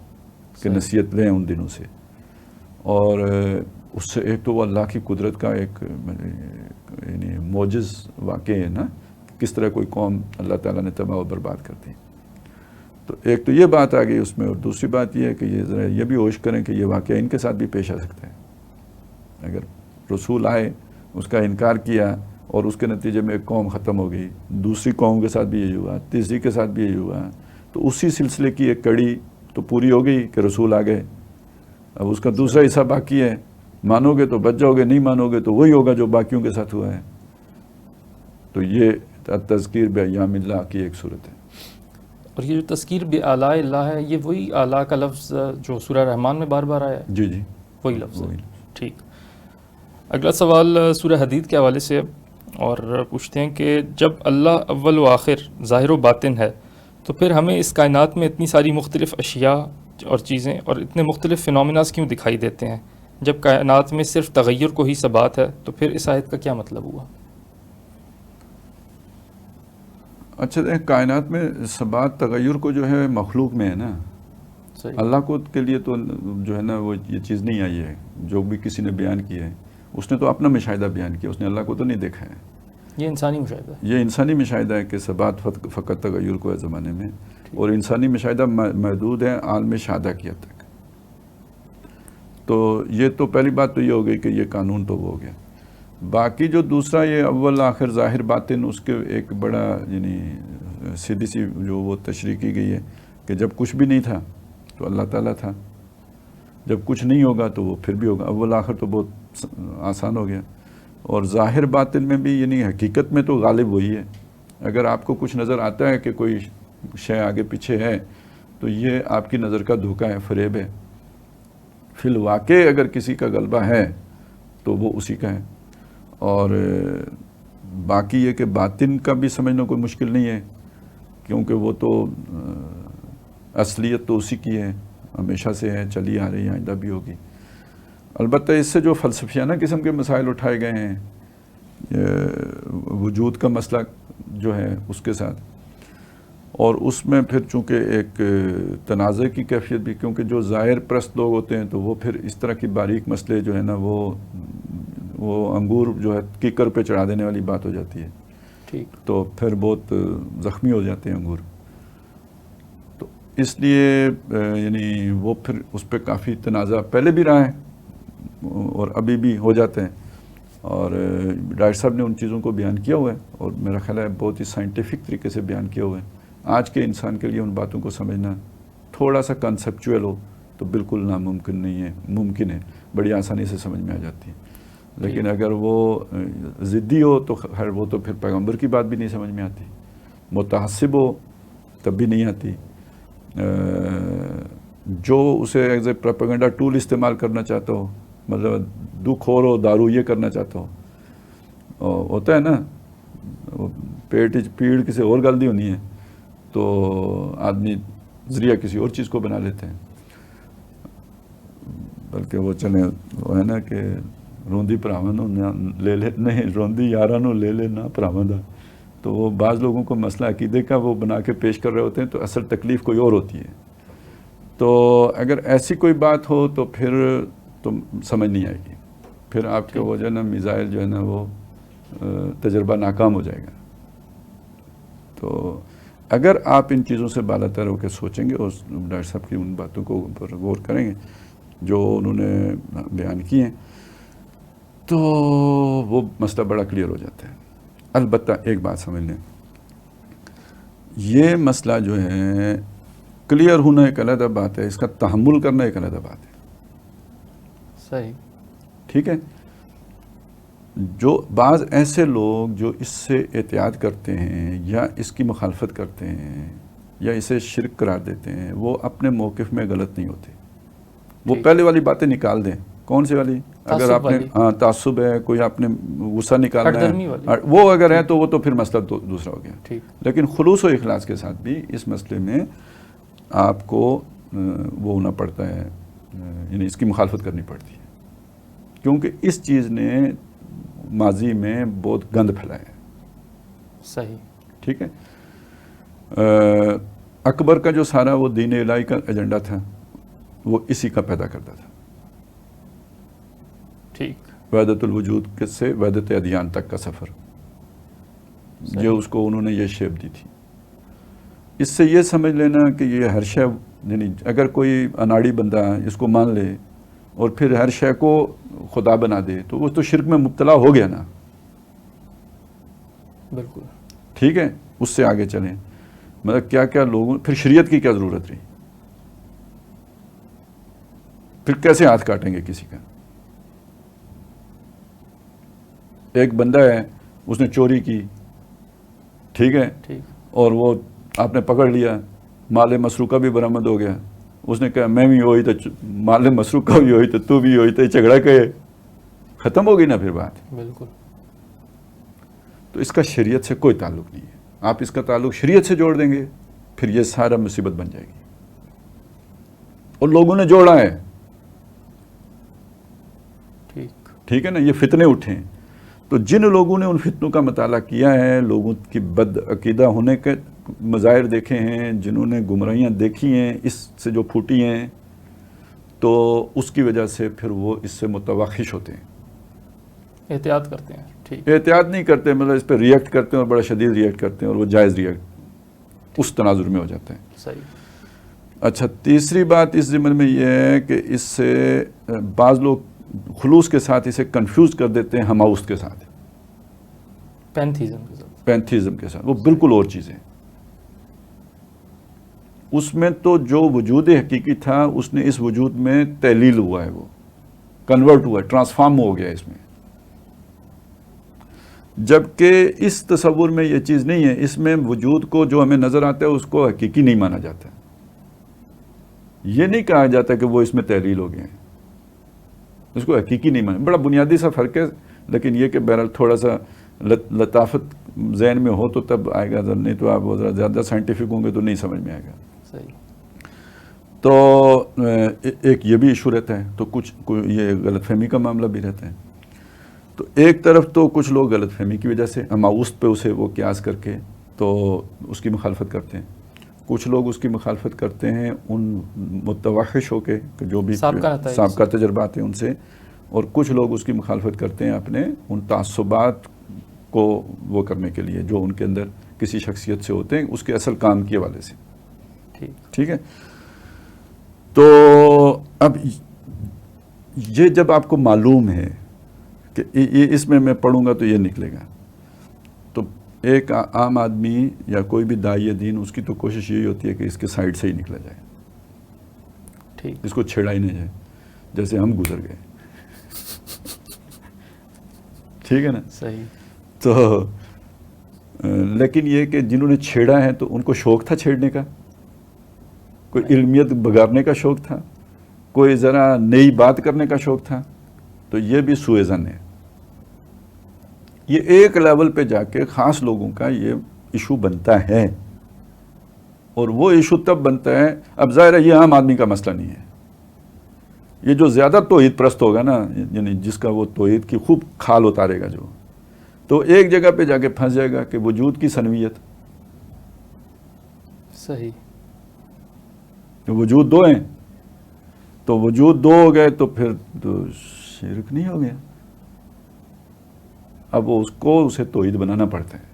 کہ نصیحت لیں ان دنوں سے. اور اس سے ایک تو وہ اللہ کی قدرت کا ایک یعنی معجز واقع ہے نا، کس طرح کوئی قوم اللہ تعالیٰ نے تباہ و برباد کر دی. تو ایک تو یہ بات آ گئی اس میں، اور دوسری بات یہ ہے کہ یہ ذرا یہ بھی ہوش کریں کہ یہ واقعہ ان کے ساتھ بھی پیش آ سکتا ہے۔ اگر رسول آئے، اس کا انکار کیا اور اس کے نتیجے میں ایک قوم ختم ہو گئی، دوسری قوم کے ساتھ بھی یہی ہوا، تیسری کے ساتھ بھی یہی ہوا، تو اسی سلسلے کی ایک کڑی تو پوری ہو گئی کہ رسول آ گئے۔ اب اس کا دوسرا حصہ باقی ہے، مانو گے تو بچ جاؤ گے، نہیں مانو گے تو وہی ہوگا جو باقیوں کے ساتھ ہوا ہے۔ تو یہ تذکیر بایام اللہ کی ایک صورت ہے۔ اور یہ جو تذکیر بآلاء اللہ ہے، یہ وہی آلاء کا لفظ جو سورہ رحمان میں بار بار آیا ہے؟ جی جی، وہی لفظ ہے۔ وہی۔ ٹھیک، اگلا سوال سورہ حدید کے حوالے سے، اور پوچھتے ہیں کہ جب اللہ اول و آخر ظاہر و باطن ہے تو پھر ہمیں اس کائنات میں اتنی ساری مختلف اشیاء اور چیزیں اور اتنے مختلف فینومیناز کیوں دکھائی دیتے ہیں؟ جب کائنات میں صرف تغیر کو ہی ثبات ہے تو پھر اس آیت کا کیا مطلب ہوا؟ اچھا دیکھ، کائنات میں ثبات تغیر کو جو ہے مخلوق میں ہے نا، صحیح، اللہ کو کے لیے تو جو ہے نا وہ یہ چیز نہیں آئی ہے جو بھی کسی نے بیان کی ہے، اس نے تو اپنا مشاہدہ بیان کیا، اس نے اللہ کو تو نہیں دیکھا ہے۔ یہ انسانی مشاہدہ ہے۔ یہ انسانی مشاہدہ ہے کہ ثبات فقط تغیر کو ہے زمانے میں، اور انسانی مشاہدہ محدود ہے عالم شہادہ کی حد تک۔ تو یہ تو پہلی بات تو یہ ہو گئی کہ یہ قانون تو وہ ہو گیا۔ باقی جو دوسرا یہ اول آخر ظاہر باطن، اس کے ایک بڑا یعنی سیدھی سی جو وہ تشریح کی گئی ہے کہ جب کچھ بھی نہیں تھا تو اللہ تعالیٰ تھا، جب کچھ نہیں ہوگا تو وہ پھر بھی ہوگا۔ اول آخر تو بہت آسان ہو گیا، اور ظاہر باطن میں بھی یعنی حقیقت میں تو غالب وہی ہے۔ اگر آپ کو کچھ نظر آتا ہے کہ کوئی شے آگے پیچھے ہے تو یہ آپ کی نظر کا دھوکہ ہے، فریب ہے۔ فی الواقع اگر کسی کا غلبہ ہے تو وہ اسی کا ہے۔ اور باقی یہ کہ باطن کا بھی سمجھنا کوئی مشکل نہیں ہے، کیونکہ وہ تو اصلیت تو اسی کی ہے، ہمیشہ سے ہے، چلی آ رہی ہے، آئندہ بھی ہوگی۔ البتہ اس سے جو فلسفیانہ قسم کے مسائل اٹھائے گئے ہیں، وجود کا مسئلہ جو ہے اس کے ساتھ، اور اس میں پھر چونکہ ایک تنازع کی کیفیت بھی، کیونکہ جو ظاہر پرست لوگ ہوتے ہیں تو وہ پھر اس طرح کی باریک مسئلے جو ہے نا وہ انگور جو ہے کیکر پہ چڑھا دینے والی بات ہو جاتی ہے، ٹھیک، تو پھر بہت زخمی ہو جاتے ہیں انگور۔ تو اس لیے یعنی وہ پھر اس پہ کافی تنازع پہلے بھی رہا ہے اور ابھی بھی ہو جاتے ہیں، اور ڈاکٹر صاحب نے ان چیزوں کو بیان کیا ہوا ہے، اور میرا خیال ہے بہت ہی سائنٹیفک طریقے سے بیان کیا ہوا ہے۔ آج کے انسان کے لیے ان باتوں کو سمجھنا تھوڑا سا کنسیپچوئل ہو تو بالکل ناممکن نہیں ہے، ممکن ہے، بڑی آسانی سے سمجھ میں آ جاتی ہے۔ لیکن اگر وہ ضدی ہو تو خیر وہ تو پھر پیغمبر کی بات بھی نہیں سمجھ میں آتی، متعصب ہو تب بھی نہیں آتی، جو اسے ایز اے پروپیگنڈا ٹول استعمال کرنا چاہتا ہو، مطلب دکھ ہو دارو یہ کرنا چاہتا ہو، ہوتا ہے نا، پیٹ پیڑ کسی اور گل دی ہونی ہے تو آدمی ذریعہ کسی اور چیز کو بنا لیتے ہیں۔ بلکہ وہ چلیں وہ ہے نا کہ روندی پراون لے لے، نہیں روندی یارانو لے لے نہ پراون دا، تو وہ بعض لوگوں کو مسئلہ عقیدے کا وہ بنا کے پیش کر رہے ہوتے ہیں تو اصل تکلیف کوئی اور ہوتی ہے۔ تو اگر ایسی کوئی بات ہو تو پھر تو سمجھ نہیں آئے گی، پھر آپ کا وہ جو ہے نا میزائل جو ہے نا وہ تجربہ ناکام ہو جائے گا۔ تو اگر آپ ان چیزوں سے بالا تر ہو کے سوچیں گے اور ڈاکٹر صاحب کی ان باتوں کو پر غور کریں گے جو انہوں نے بیان کی ہیں، تو وہ مسئلہ بڑا کلیئر ہو جاتا ہے۔ البتہ ایک بات سمجھ لیں، یہ مسئلہ جو ہے کلیئر ہونا ایک علیحدہ بات ہے، اس کا تحمل کرنا ایک علیحدہ بات ہے۔ صحیح، ٹھیک ہے، جو بعض ایسے لوگ جو اس سے احتیاط کرتے ہیں یا اس کی مخالفت کرتے ہیں یا اسے شرک قرار دیتے ہیں، وہ اپنے موقف میں غلط نہیں ہوتے۔ وہ پہلے والی باتیں نکال دیں۔ کون سی والی؟ اگر آپ نے تعصب ہے، کوئی آپ نے غصہ نکالنا ہے، وہ اگر ہے تو وہ تو پھر مسئلہ دوسرا ہو گیا۔ لیکن خلوص و اخلاص کے ساتھ بھی اس مسئلے میں آپ کو وہ ہونا پڑتا ہے، یعنی اس کی مخالفت کرنی پڑتی ہے، کیونکہ اس چیز نے ماضی میں بہت گند پھیلایا ہے۔ صحیح، ٹھیک ہے، اکبر کا جو سارا وہ دین الہی کا ایجنڈا تھا وہ اسی کا پیدا کرتا تھا، ٹھیک، وحدت الوجود سے وحدت ادیان تک کا سفر، جو اس کو انہوں نے یہ شیپ دی تھی۔ اس سے یہ سمجھ لینا کہ یہ ہر شے، یعنی اگر کوئی اناڑی بندہ اس کو مان لے اور پھر ہر شے کو خدا بنا دے تو وہ تو شرک میں مبتلا ہو گیا نا. بالکل ٹھیک ہے، اس سے آگے چلیں. مطلب کیا کیا لوگوں، پھر شریعت کی کیا ضرورت رہی؟ پھر کیسے ہاتھ کاٹیں گے کسی کا؟ ایک بندہ ہے، اس نے چوری کی، ٹھیک ہے، اور وہ آپ نے پکڑ لیا، مال مسروقہ بھی برآمد ہو گیا. اس نے کہا میں بھی ہوئی تو مال مسروقہ بھی ہوئی تو بھی ہوئی تو جھگڑا کہے، ختم ہو گئی نا پھر بات. بالکل. تو اس کا شریعت سے کوئی تعلق نہیں ہے. آپ اس کا تعلق شریعت سے جوڑ دیں گے پھر یہ سارا مصیبت بن جائے گی. اور لوگوں نے جوڑا ہے، ٹھیک ہے نا، یہ فتنے اٹھے ہیں. تو جن لوگوں نے ان فتنوں کا مطالعہ کیا ہے، لوگوں کی بد عقیدہ ہونے کے مظاہر دیکھے ہیں، جنہوں نے گمراہیاں دیکھی ہیں اس سے جو پھوٹی ہیں، تو اس کی وجہ سے پھر وہ اس سے متوحش ہوتے ہیں، احتیاط کرتے ہیں. ٹھیک. احتیاط نہیں کرتے، مطلب اس پہ ریئیکٹ کرتے ہیں اور بڑا شدید ریئیکٹ کرتے ہیں، اور وہ جائز ریئیکٹ اس تناظر میں ہو جاتے ہیں. صحیح. اچھا، تیسری بات اس ضمن میں یہ ہے کہ اس سے بعض لوگ خلوص کے ساتھ اسے کنفیوز کر دیتے ہیں ہماؤست کے ساتھ، پینتھیزم کے ساتھ. وہ بالکل اور چیزیں. اس میں تو جو وجود حقیقی تھا اس نے اس وجود میں تحلیل ہوا ہے، وہ کنورٹ ہوا ہے، ٹرانسفارم ہو گیا اس میں. جبکہ اس تصور میں یہ چیز نہیں ہے. اس میں وجود کو جو ہمیں نظر آتا ہے اس کو حقیقی نہیں مانا جاتا. یہ نہیں کہا جاتا کہ وہ اس میں تحلیل ہو گئے ہیں، اس کو حقیقی نہیں مانا. بڑا بنیادی سا فرق ہے، لیکن یہ کہ بہرحال تھوڑا سا لطافت ذہن میں ہو تو تب آئے گا، نہیں تو آپ ذرا زیادہ سائنٹیفک ہوں گے تو نہیں سمجھ میں آئے گا. صحیح. تو ایک یہ بھی ایشو رہتا ہے. تو کچھ یہ غلط فہمی کا معاملہ بھی رہتا ہے. تو ایک طرف تو کچھ لوگ غلط فہمی کی وجہ سے ہماؤست پہ اسے وہ قیاس کر کے تو اس کی مخالفت کرتے ہیں. کچھ لوگ اس کی مخالفت کرتے ہیں ان متوحش ہو کے جو بھی سابقہ تجربات ہیں ان سے، اور کچھ لوگ اس کی مخالفت کرتے ہیں اپنے ان تعصبات کو وہ کرنے کے لیے جو ان کے اندر کسی شخصیت سے ہوتے ہیں، اس کے اصل کام کے حوالے سے. ٹھیک ہے. تو اب یہ جب آپ کو معلوم ہے کہ یہ اس میں پڑھوں گا تو یہ نکلے گا، تو ایک عام آدمی یا کوئی بھی داعی دین اس کی تو کوشش یہی ہوتی ہے کہ اس کے سائڈ سے ہی نکلا جائے، اس کو چھیڑا ہی نہیں جائے، جیسے ہم گزر گئے. ٹھیک ہے نا. صحیح. تو لیکن یہ کہ جنہوں نے چھیڑا ہے تو ان کو شوق تھا چھیڑنے کا، کوئی علمیت بگاڑنے کا شوق تھا، کوئی ذرا نئی بات کرنے کا شوق تھا، تو یہ بھی سوء ظن ہے. یہ ایک لیول پہ جا کے خاص لوگوں کا یہ ایشو بنتا ہے، اور وہ ایشو تب بنتا ہے، اب ظاہر ہے یہ عام آدمی کا مسئلہ نہیں ہے. یہ جو زیادہ توحید پرست ہوگا نا، یعنی جس کا وہ توحید کی خوب کھال اتارے گا جو، تو ایک جگہ پہ جا کے پھنس جائے گا کہ وجود کی سنویت. صحیح. وجود دو ہیں، تو وجود دو ہو گئے تو پھر تو شرک نہیں ہو گیا. اب وہ اسے توحید بنانا پڑتا ہے.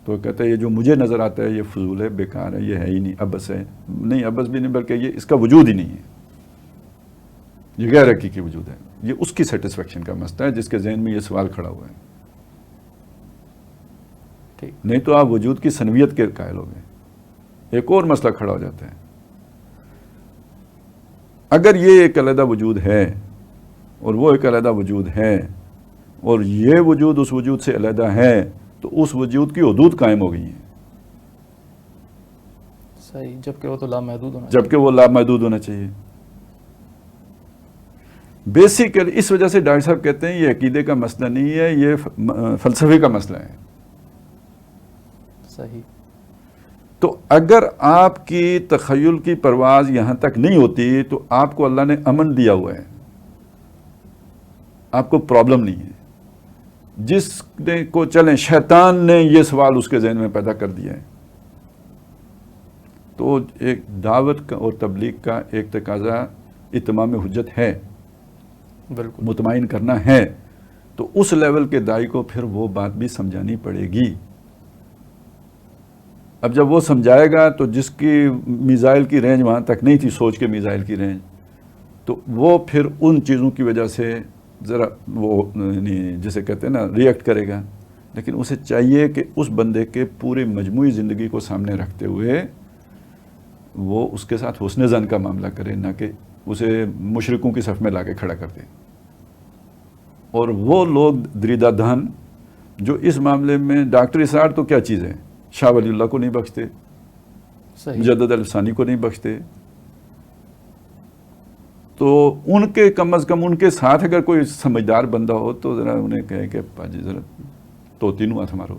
تو کہتا ہے یہ جو مجھے نظر آتا ہے یہ فضول ہے، بیکار ہے، یہ ہے ہی نہیں، ابس ہے. نہیں، ابس بھی نہیں، بلکہ یہ اس کا وجود ہی نہیں ہے، یہ غیر حقیقی وجود ہے. یہ اس کی سیٹسفیکشن کا مسئلہ ہے جس کے ذہن میں یہ سوال کھڑا ہوا ہے. نہیں تو آپ وجود کی سنویت کے قائل ہو گئے. ایک اور مسئلہ کھڑا ہو جاتا ہے، اگر یہ ایک علیحدہ وجود ہے اور وہ ایک علیحدہ وجود ہے اور یہ وجود اس وجود سے علیحدہ ہے، تو اس وجود کی حدود قائم ہو گئی ہیں. صحیح. جبکہ وہ تو لامحدود ہونا جبکہ وہ لامحدود ہونا چاہیے. بیسیکلی اس وجہ سے ڈاکٹر صاحب کہتے ہیں یہ عقیدے کا مسئلہ نہیں ہے، یہ فلسفے کا مسئلہ ہے. صحیح. تو اگر آپ کی تخیل کی پرواز یہاں تک نہیں ہوتی تو آپ کو اللہ نے امن دیا ہوا ہے، آپ کو پرابلم نہیں ہے. جس نے کو چلیں شیطان نے یہ سوال اس کے ذہن میں پیدا کر دیا ہے، تو ایک دعوت کا اور تبلیغ کا ایک تقاضا اتمام حجت ہے، بالکل مطمئن کرنا ہے. تو اس لیول کے داعی کو پھر وہ بات بھی سمجھانی پڑے گی. اب جب وہ سمجھائے گا تو جس کی میزائل کی رینج وہاں تک نہیں تھی، سوچ کے میزائل کی رینج، تو وہ پھر ان چیزوں کی وجہ سے ذرا وہ جسے کہتے ہیں نا ری ایکٹ کرے گا. لیکن اسے چاہیے کہ اس بندے کے پورے مجموعی زندگی کو سامنے رکھتے ہوئے وہ اس کے ساتھ حسن ظن کا معاملہ کرے، نہ کہ اسے مشرکوں کی صف میں لا کے کھڑا کر دے. اور وہ لوگ دریدہ دہن جو اس معاملے میں ڈاکٹر اسرار تو کیا چیز ہے، شاہ ولی اللہ کو نہیں بخشتے، مجدد الفسانی کو نہیں بخشتے، تو ان کے کم از کم ان کے ساتھ اگر کوئی سمجھدار بندہ ہو تو ذرا انہیں کہے کہ پاجی ذرا توتی نو ہاتھ مارو.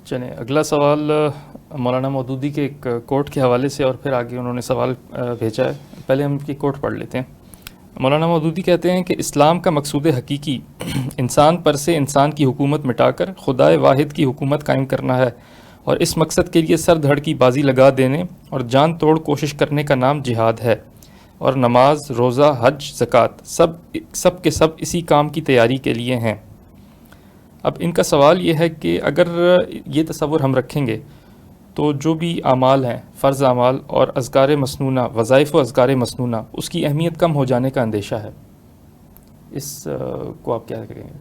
چلیں اگلا سوال مولانا مودودی کے ایک کوٹ کے حوالے سے، اور پھر آگے انہوں نے سوال بھیجا ہے. پہلے ہم کی کوٹ پڑھ لیتے ہیں. مولانا مودودی کہتے ہیں کہ اسلام کا مقصود حقیقی انسان پر سے انسان کی حکومت مٹا کر خدائے واحد کی حکومت قائم کرنا ہے، اور اس مقصد کے لیے سر دھڑ کی بازی لگا دینے اور جان توڑ کوشش کرنے کا نام جہاد ہے. اور نماز، روزہ، حج، زکوٰۃ سب کے سب اسی کام کی تیاری کے لیے ہیں. اب ان کا سوال یہ ہے کہ اگر یہ تصور ہم رکھیں گے تو جو بھی اعمال ہیں، فرض اعمال اور اذکار مسنونہ، وظائف و اذکار مسنونہ، اس کی اہمیت کم ہو جانے کا اندیشہ ہے. اس کو آپ کیا کہیں گے؟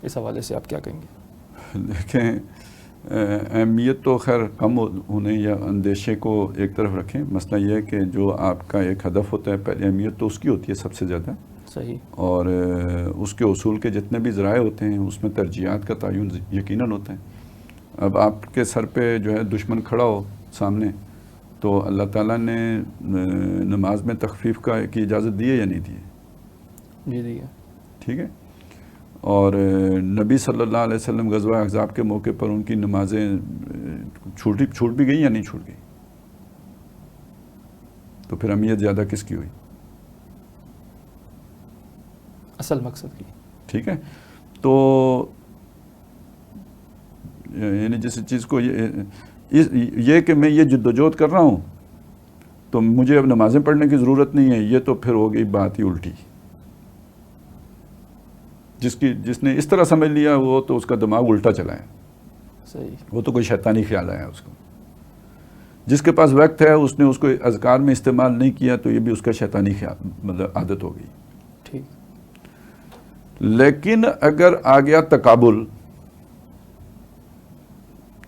اس حوالے سے آپ کیا کہیں گے؟ دیکھیں، اہمیت تو خیر کم ہونے یا اندیشے کو ایک طرف رکھیں. مسئلہ یہ ہے کہ جو آپ کا ایک ہدف ہوتا ہے، پہلے اہمیت تو اس کی ہوتی ہے سب سے زیادہ. صحیح. اور اس کے اصول کے جتنے بھی ذرائع ہوتے ہیں اس میں ترجیحات کا تعین یقیناً ہوتا ہے. اب آپ کے سر پہ جو ہے دشمن کھڑا ہو سامنے، تو اللہ تعالیٰ نے نماز میں تخفیف کی اجازت دی ہے یا نہیں دی ہے؟ جی دی ہے. ٹھیک ہے. اور نبی صلی اللہ علیہ وسلم غزوہ احزاب کے موقع پر ان کی نمازیں چھوٹ بھی گئی یا نہیں چھوٹ گئی؟ تو پھر اہمیت زیادہ کس کی ہوئی؟ اصل مقصد کی. ٹھیک ہے. تو یعنی جس چیز کو یہ کہ میں یہ جدوجہد کر رہا ہوں تو مجھے اب نمازیں پڑھنے کی ضرورت نہیں ہے، یہ تو پھر ہو گئی بات ہی الٹی. جس نے اس طرح سمجھ لیا وہ تو اس کا دماغ الٹا چلا ہے. صحیح. وہ تو کوئی شیطانی خیال آیا اس کو. جس کے پاس وقت ہے اس نے اس کو اذکار میں استعمال نہیں کیا تو یہ بھی اس کا شیطانی خیال مطلب عادت ہو گئی. ٹھیک. لیکن اگر آ گیا تقابل،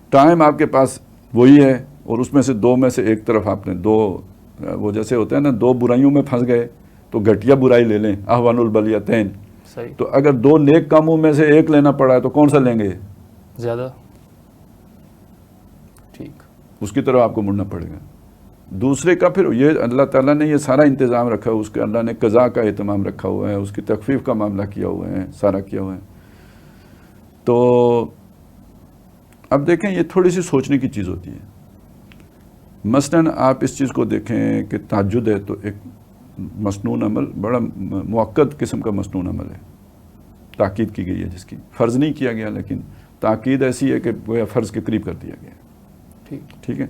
ٹائم آپ کے پاس وہی ہے اور اس میں سے دو میں سے ایک طرف آپ نے دو، وہ جیسے ہوتا ہے نا دو برائیوں میں پھنس گئے تو گھٹیا برائی لے لیں، احوان البلیتین. صحیح. تو اگر دو نیک کاموں میں سے ایک لینا پڑا ہے تو کون سا لیں گے؟ زیادہ. ٹھیک. اس کی طرف آپ کو مڑنا پڑے گا. دوسرے کا پھر یہ اللہ تعالیٰ نے یہ سارا انتظام رکھا ہے، اس کے اللہ نے قضاء کا اہتمام رکھا ہوا ہے، اس کی تخفیف کا معاملہ کیا ہوا ہے، سارا کیا ہوا ہے. تو اب دیکھیں یہ تھوڑی سی سوچنے کی چیز ہوتی ہے. مثلاً آپ اس چیز کو دیکھیں کہ تہجد ہے تو ایک مسنون عمل، بڑا مؤکد قسم کا مسنون عمل ہے، تاکید کی گئی ہے جس کی فرض نہیں کیا گیا، لیکن تاکید ایسی ہے کہ وہ فرض کے قریب کر دیا گیا. ٹھیک ہے.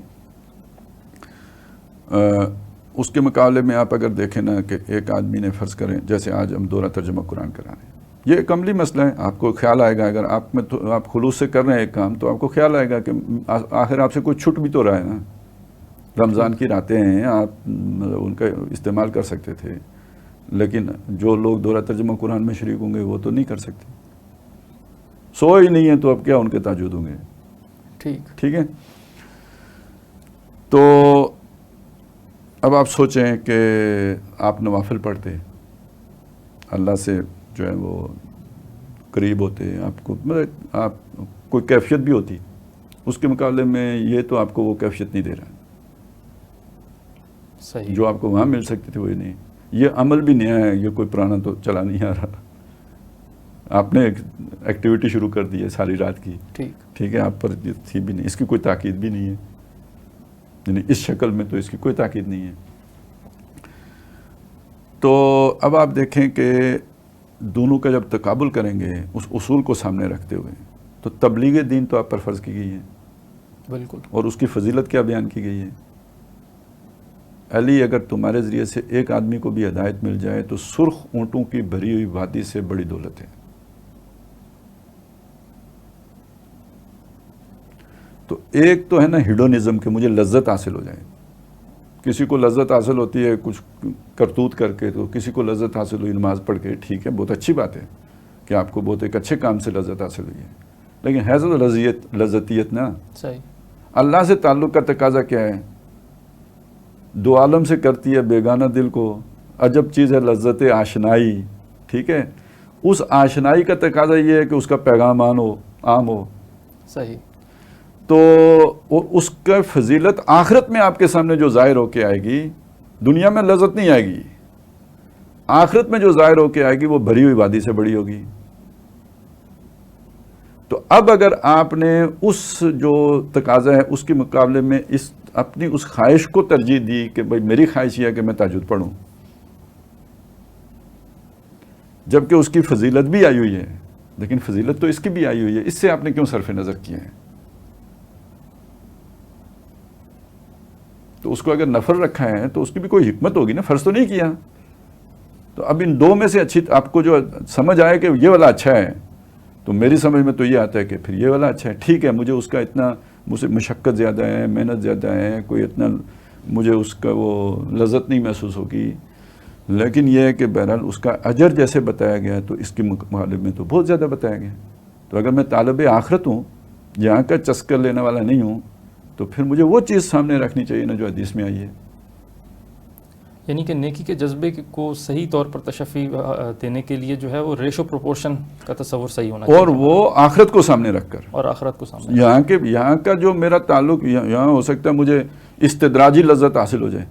اس کے مقابلے میں آپ اگر دیکھیں نا کہ ایک آدمی نے فرض کریں، جیسے آج ہم دورہ ترجمہ قرآن کرا رہے ہیں، یہ ایک عملی مسئلہ ہے. آپ کو خیال آئے گا اگر آپ خلوص سے کر رہے ہیں ایک کام تو آپ کو خیال آئے گا کہ آخر آپ سے کوئی چھٹ بھی تو رہا ہے نا. رمضان کی راتیں ہیں، آپ ان کا استعمال کر سکتے تھے، لیکن جو لوگ دورہ ترجمہ قرآن میں شریک ہوں گے وہ تو نہیں کر سکتے. سو ہی نہیں ہے تو اب کیا ان کے تہجد ہوں گے. ٹھیک ہے. تو اب آپ سوچیں کہ آپ نوافل پڑھتے، اللہ سے جو ہے وہ قریب ہوتے، آپ کو مطلب آپ کوئی کیفیت بھی ہوتی، اس کے مقابلے میں یہ تو آپ کو وہ کیفیت نہیں دے رہا. صحیح. جو آپ کو وہاں مل سکتی تھی وہی نہیں. یہ عمل بھی نیا ہے، یہ کوئی پرانا تو چلا نہیں آ رہا. آپ نے ایک ایکٹیویٹی شروع کر دی ہے ساری رات کی. ٹھیک ہے. آپ پر تھی بھی نہیں، اس کی کوئی تاکید بھی نہیں ہے، یعنی اس شکل میں تو اس کی کوئی تاکید نہیں ہے. تو اب آپ دیکھیں کہ دونوں کا جب تقابل کریں گے اس اصول کو سامنے رکھتے ہوئے، تو تبلیغ دین تو آپ پر فرض کی گئی ہے. بالکل. اور اس کی فضیلت کیا بیان کی گئی ہے؟ علی اگر تمہارے ذریعے سے ایک آدمی کو بھی ہدایت مل جائے تو سرخ اونٹوں کی بھری ہوئی وادی سے بڑی دولت ہے. تو ایک تو ہے نا ہیڈونزم کہ مجھے لذت حاصل ہو جائے. کسی کو لذت حاصل ہوتی ہے کچھ کرتوت کر کے, تو کسی کو لذت حاصل ہوئی نماز پڑھ کے, ٹھیک ہے, بہت اچھی بات ہے کہ آپ کو بہت ایک اچھے کام سے لذت حاصل ہوئی ہے, لیکن ہے تو لذتیت نا. صحیح. اللہ سے تعلق کا تقاضا کیا ہے؟ دو عالم سے کرتی ہے بیگانہ دل کو, عجب چیز ہے لذت آشنائی, ٹھیک ہے. اس آشنائی کا تقاضا یہ ہے کہ اس کا پیغام عام ہو. صحیح. تو اس کا فضیلت آخرت میں آپ کے سامنے جو ظاہر ہو کے آئے گی, دنیا میں لذت نہیں آئے گی, آخرت میں جو ظاہر ہو کے آئے گی وہ بھری ہوئی وادی سے بڑی ہوگی. تو اب اگر آپ نے اس جو تقاضا ہے اس کے مقابلے میں اپنی اس خواہش کو ترجیح دی کہ بھئی میری خواہش یہ ہے کہ میں تہجد پڑھوں, جبکہ اس کی فضیلت بھی آئی ہوئی ہے, لیکن فضیلت تو اس کی بھی آئی ہوئی ہے, اس سے آپ نے کیوں صرف نظر کیا ہے؟ تو اس کو اگر نفل رکھا ہے تو اس کی بھی کوئی حکمت ہوگی نا, فرض تو نہیں کیا. تو اب ان دو میں سے اچھی آپ کو جو سمجھ آئے کہ یہ والا اچھا ہے, تو میری سمجھ میں تو یہ آتا ہے کہ پھر یہ والا اچھا ہے. ٹھیک ہے, مجھے اس کا اتنا مشقت زیادہ ہے, محنت زیادہ ہے, کوئی اتنا مجھے اس کا وہ لذت نہیں محسوس ہوگی, لیکن یہ ہے کہ بہرحال اس کا اجر جیسے بتایا گیا تو اس کے مقابلے میں تو بہت زیادہ بتایا گیا. تو اگر میں طالب آخرت ہوں, یہاں کا چسکر لینے والا نہیں ہوں, تو پھر مجھے وہ چیز سامنے رکھنی چاہیے نا جو حدیث میں آئی ہے. یعنی کہ نیکی کے جذبے کو صحیح طور پر تشفی دینے کے لیے جو ہے وہ ریشو پروپورشن کا تصور صحیح ہونا چاہیے, اور وہ آخرت کو سامنے رکھ کر, اور آخرت کو سامنے. یہاں کا جو میرا تعلق, یہاں ہو سکتا ہے مجھے استدراجی لذت حاصل ہو جائے.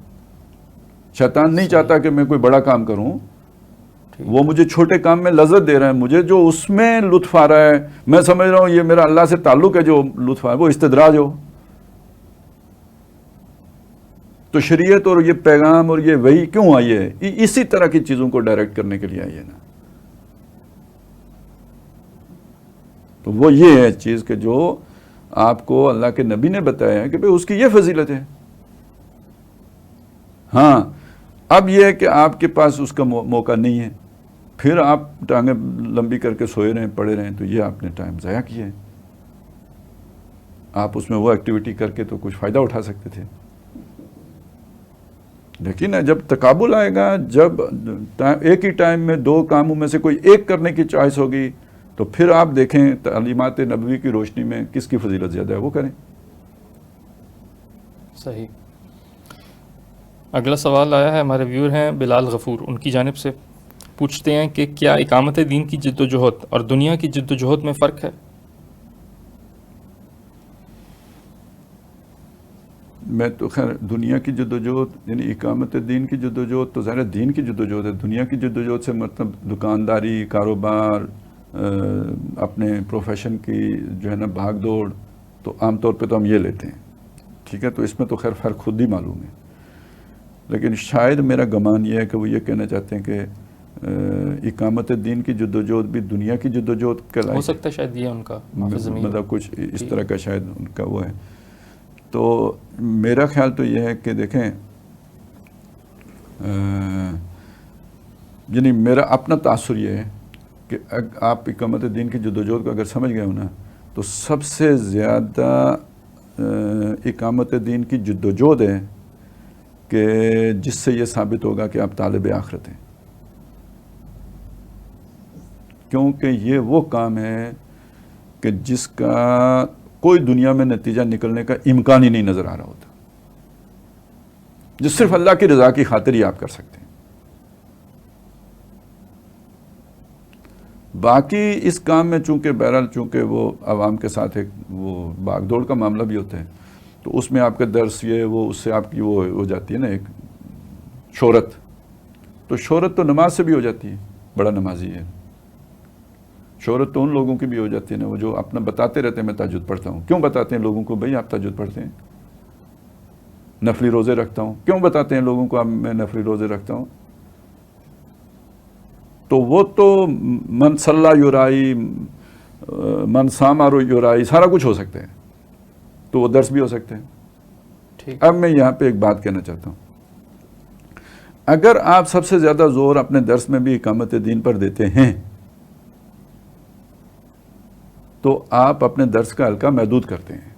شیطان نہیں چاہتا کہ میں کوئی بڑا کام کروں, وہ مجھے چھوٹے کام میں لذت دے رہا ہے, مجھے جو اس میں لطف آ رہا ہے میں سمجھ رہا ہوں یہ میرا اللہ سے تعلق ہے, جو لطف آ رہا ہے وہ استدراج ہو. تو شریعت اور یہ پیغام اور یہ وحی کیوں آئی ہے؟ اسی طرح کی چیزوں کو ڈائریکٹ کرنے کے لیے آئی ہے نا. تو وہ یہ ہے چیز کہ جو آپ کو اللہ کے نبی نے بتایا ہے کہ بھئی اس کی یہ فضیلت ہے. ہاں, اب یہ ہے کہ آپ کے پاس اس کا موقع نہیں ہے, پھر آپ ٹانگیں لمبی کر کے سوئے رہیں, پڑے رہیں, تو یہ آپ نے ٹائم ضائع کیا ہے. آپ اس میں وہ ایکٹیویٹی کر کے تو کچھ فائدہ اٹھا سکتے تھے. لیکن جب تقابل آئے گا, جب ایک ہی ٹائم میں دو کاموں میں سے کوئی ایک کرنے کی چوائس ہوگی, تو پھر آپ دیکھیں تعلیمات نبوی کی روشنی میں کس کی فضیلت زیادہ ہے, وہ کریں. صحیح. اگلا سوال آیا ہے, ہمارے ویور ہیں بلال غفور, ان کی جانب سے پوچھتے ہیں کہ کیا اقامت دین کی جد و جہد اور دنیا کی جد و جہد میں فرق ہے؟ میں تو خیر دنیا کی جد و جہد یعنی اقامت دین کی جد و جہد تو ظاہر دین کی جد و جہد ہے. دنیا کی جد و جہد سے مطلب دکانداری, کاروبار, اپنے پروفیشن کی جو ہے نا بھاگ دوڑ, تو عام طور پہ تو ہم یہ لیتے ہیں, ٹھیک ہے. تو اس میں تو خیر فرق خود ہی معلوم ہے, لیکن شاید میرا گمان یہ ہے کہ وہ یہ کہنا چاہتے ہیں کہ اقامت دین کی جد و جہد بھی دنیا کی جد و جہد کہلائے. ہو سکتا ہے شاید یہ ان کا مطلب کچھ اس طرح کا شاید ان کا وہ ہے. تو میرا خیال تو یہ ہے کہ دیکھیں, یعنی میرا اپنا تاثر یہ ہے کہ آپ اقامت دین کی جد و جہد کو اگر سمجھ گئے ہو نا, تو سب سے زیادہ اقامت دین کی جد و جہد ہے کہ جس سے یہ ثابت ہوگا کہ آپ طالب آخرت ہیں, کیونکہ یہ وہ کام ہے کہ جس کا کوئی دنیا میں نتیجہ نکلنے کا امکان ہی نہیں نظر آ رہا ہوتا, جو صرف اللہ کی رضا کی خاطر ہی آپ کر سکتے ہیں. باقی اس کام میں چونکہ بہرحال چونکہ وہ عوام کے ساتھ ایک وہ بھاگ دوڑ کا معاملہ بھی ہوتا ہے, تو اس میں آپ کا درس یہ وہ اس سے آپ کی وہ ہو جاتی ہے نا ایک شہرت. تو شہرت تو نماز سے بھی ہو جاتی ہے, بڑا نمازی ہے. شہرت تو ان لوگوں کی بھی ہو جاتی ہے نا, وہ جو اپنا بتاتے رہتے ہیں میں تہجد پڑھتا ہوں. کیوں بتاتے ہیں لوگوں کو بھئی آپ تہجد پڑھتے ہیں؟ نفلی روزے رکھتا ہوں. کیوں بتاتے ہیں لوگوں کو میں نفلی روزے رکھتا ہوں؟ تو وہ تو من صلی یورائی, من ساما یورائی, سارا کچھ ہو سکتا ہے, تو وہ درس بھی ہو سکتے ہیں. اب میں یہاں پہ ایک بات کہنا چاہتا ہوں, اگر آپ سب سے زیادہ زور اپنے درس میں بھی اقامت دین پر دیتے ہیں تو آپ اپنے درس کا حلقہ محدود کرتے ہیں.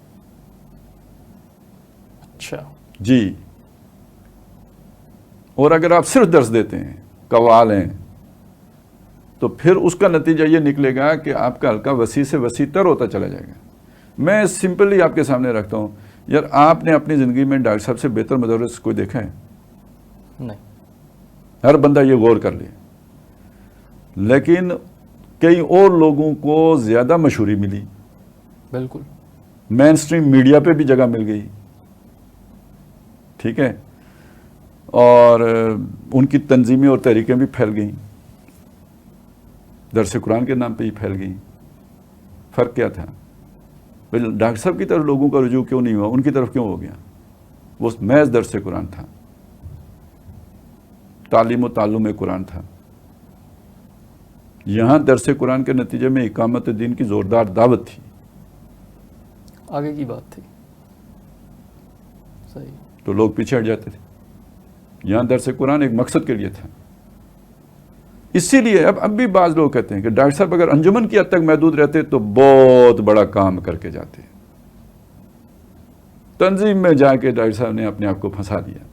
اچھا جی. اور اگر آپ صرف درس دیتے ہیں، قوال ہیں، تو پھر اس کا نتیجہ یہ نکلے گا کہ آپ کا حلقہ وسیع سے وسیع تر ہوتا چلا جائے گا. میں سمپلی آپ کے سامنے رکھتا ہوں، یار آپ نے اپنی زندگی میں ڈاکٹر صاحب سے بہتر مدرس کوئی دیکھا ہے؟ نہیں. ہر بندہ یہ غور کر لے. لیکن کئی اور لوگوں کو زیادہ مشہوری ملی، بالکل. مین اسٹریم میڈیا پہ بھی جگہ مل گئی، ٹھیک ہے، اور ان کی تنظیمیں اور تحریکیں بھی پھیل گئیں، درس قرآن کے نام پہ ہی پھیل گئیں. فرق کیا تھا؟ ڈاکٹر صاحب کی طرف لوگوں کا رجوع کیوں نہیں ہوا؟ ان کی طرف کیوں ہو گیا؟ وہ محض درس قرآن تھا، تعلیم و تعلم قرآن تھا. یہاں درس قرآن کے نتیجے میں اقامت دین کی زوردار دعوت تھی، آگے کی بات تھی. صحیح. تو لوگ پیچھے ہٹ جاتے تھے. یہاں درس قرآن ایک مقصد کے لیے تھا. اسی لیے اب بھی بعض لوگ کہتے ہیں کہ ڈاکٹر صاحب اگر انجمن کی حد تک محدود رہتے تو بہت بڑا کام کر کے جاتے. تنظیم میں جا کے ڈاکٹر صاحب نے اپنے آپ کو پھنسا دیا.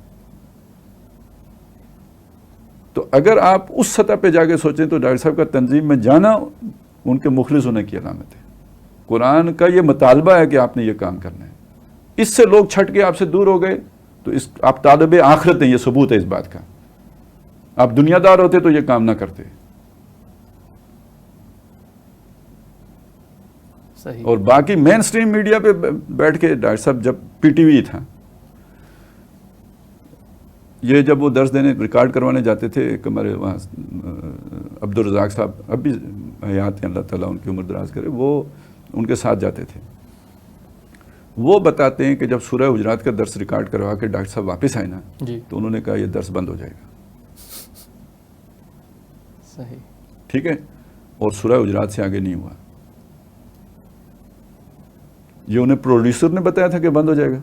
تو اگر آپ اس سطح پہ جا کے سوچیں تو ڈاکٹر صاحب کا تنظیم میں جانا ان کے مخلص ہونے کی علامت ہے. قرآن کا یہ مطالبہ ہے کہ آپ نے یہ کام کرنا ہے. اس سے لوگ چھٹ کے آپ سے دور ہو گئے تو آپ طالب آخرت ہیں، یہ ثبوت ہے اس بات کا. آپ دنیا دار ہوتے تو یہ کام نہ کرتے. صحیح. اور باقی مین اسٹریم میڈیا پہ بیٹھ کے ڈاکٹر صاحب جب پی ٹی وی تھا، یہ جب وہ درس دینے ریکارڈ کروانے جاتے تھے، ایک ہمارے وہاں عبدالرزاق صاحب اب بھی حیات ہیں، اللہ تعالیٰ ان کی عمر دراز کرے، وہ ان کے ساتھ جاتے تھے. وہ بتاتے ہیں کہ جب سورہ حجرات کا درس ریکارڈ کروا کے ڈاکٹر صاحب واپس آئے نا جی تو انہوں نے کہا یہ درس بند ہو جائے گا. صحیح. ٹھیک ہے. اور سورہ حجرات سے آگے نہیں ہوا. یہ انہیں پروڈیوسر نے بتایا تھا کہ بند ہو جائے گا.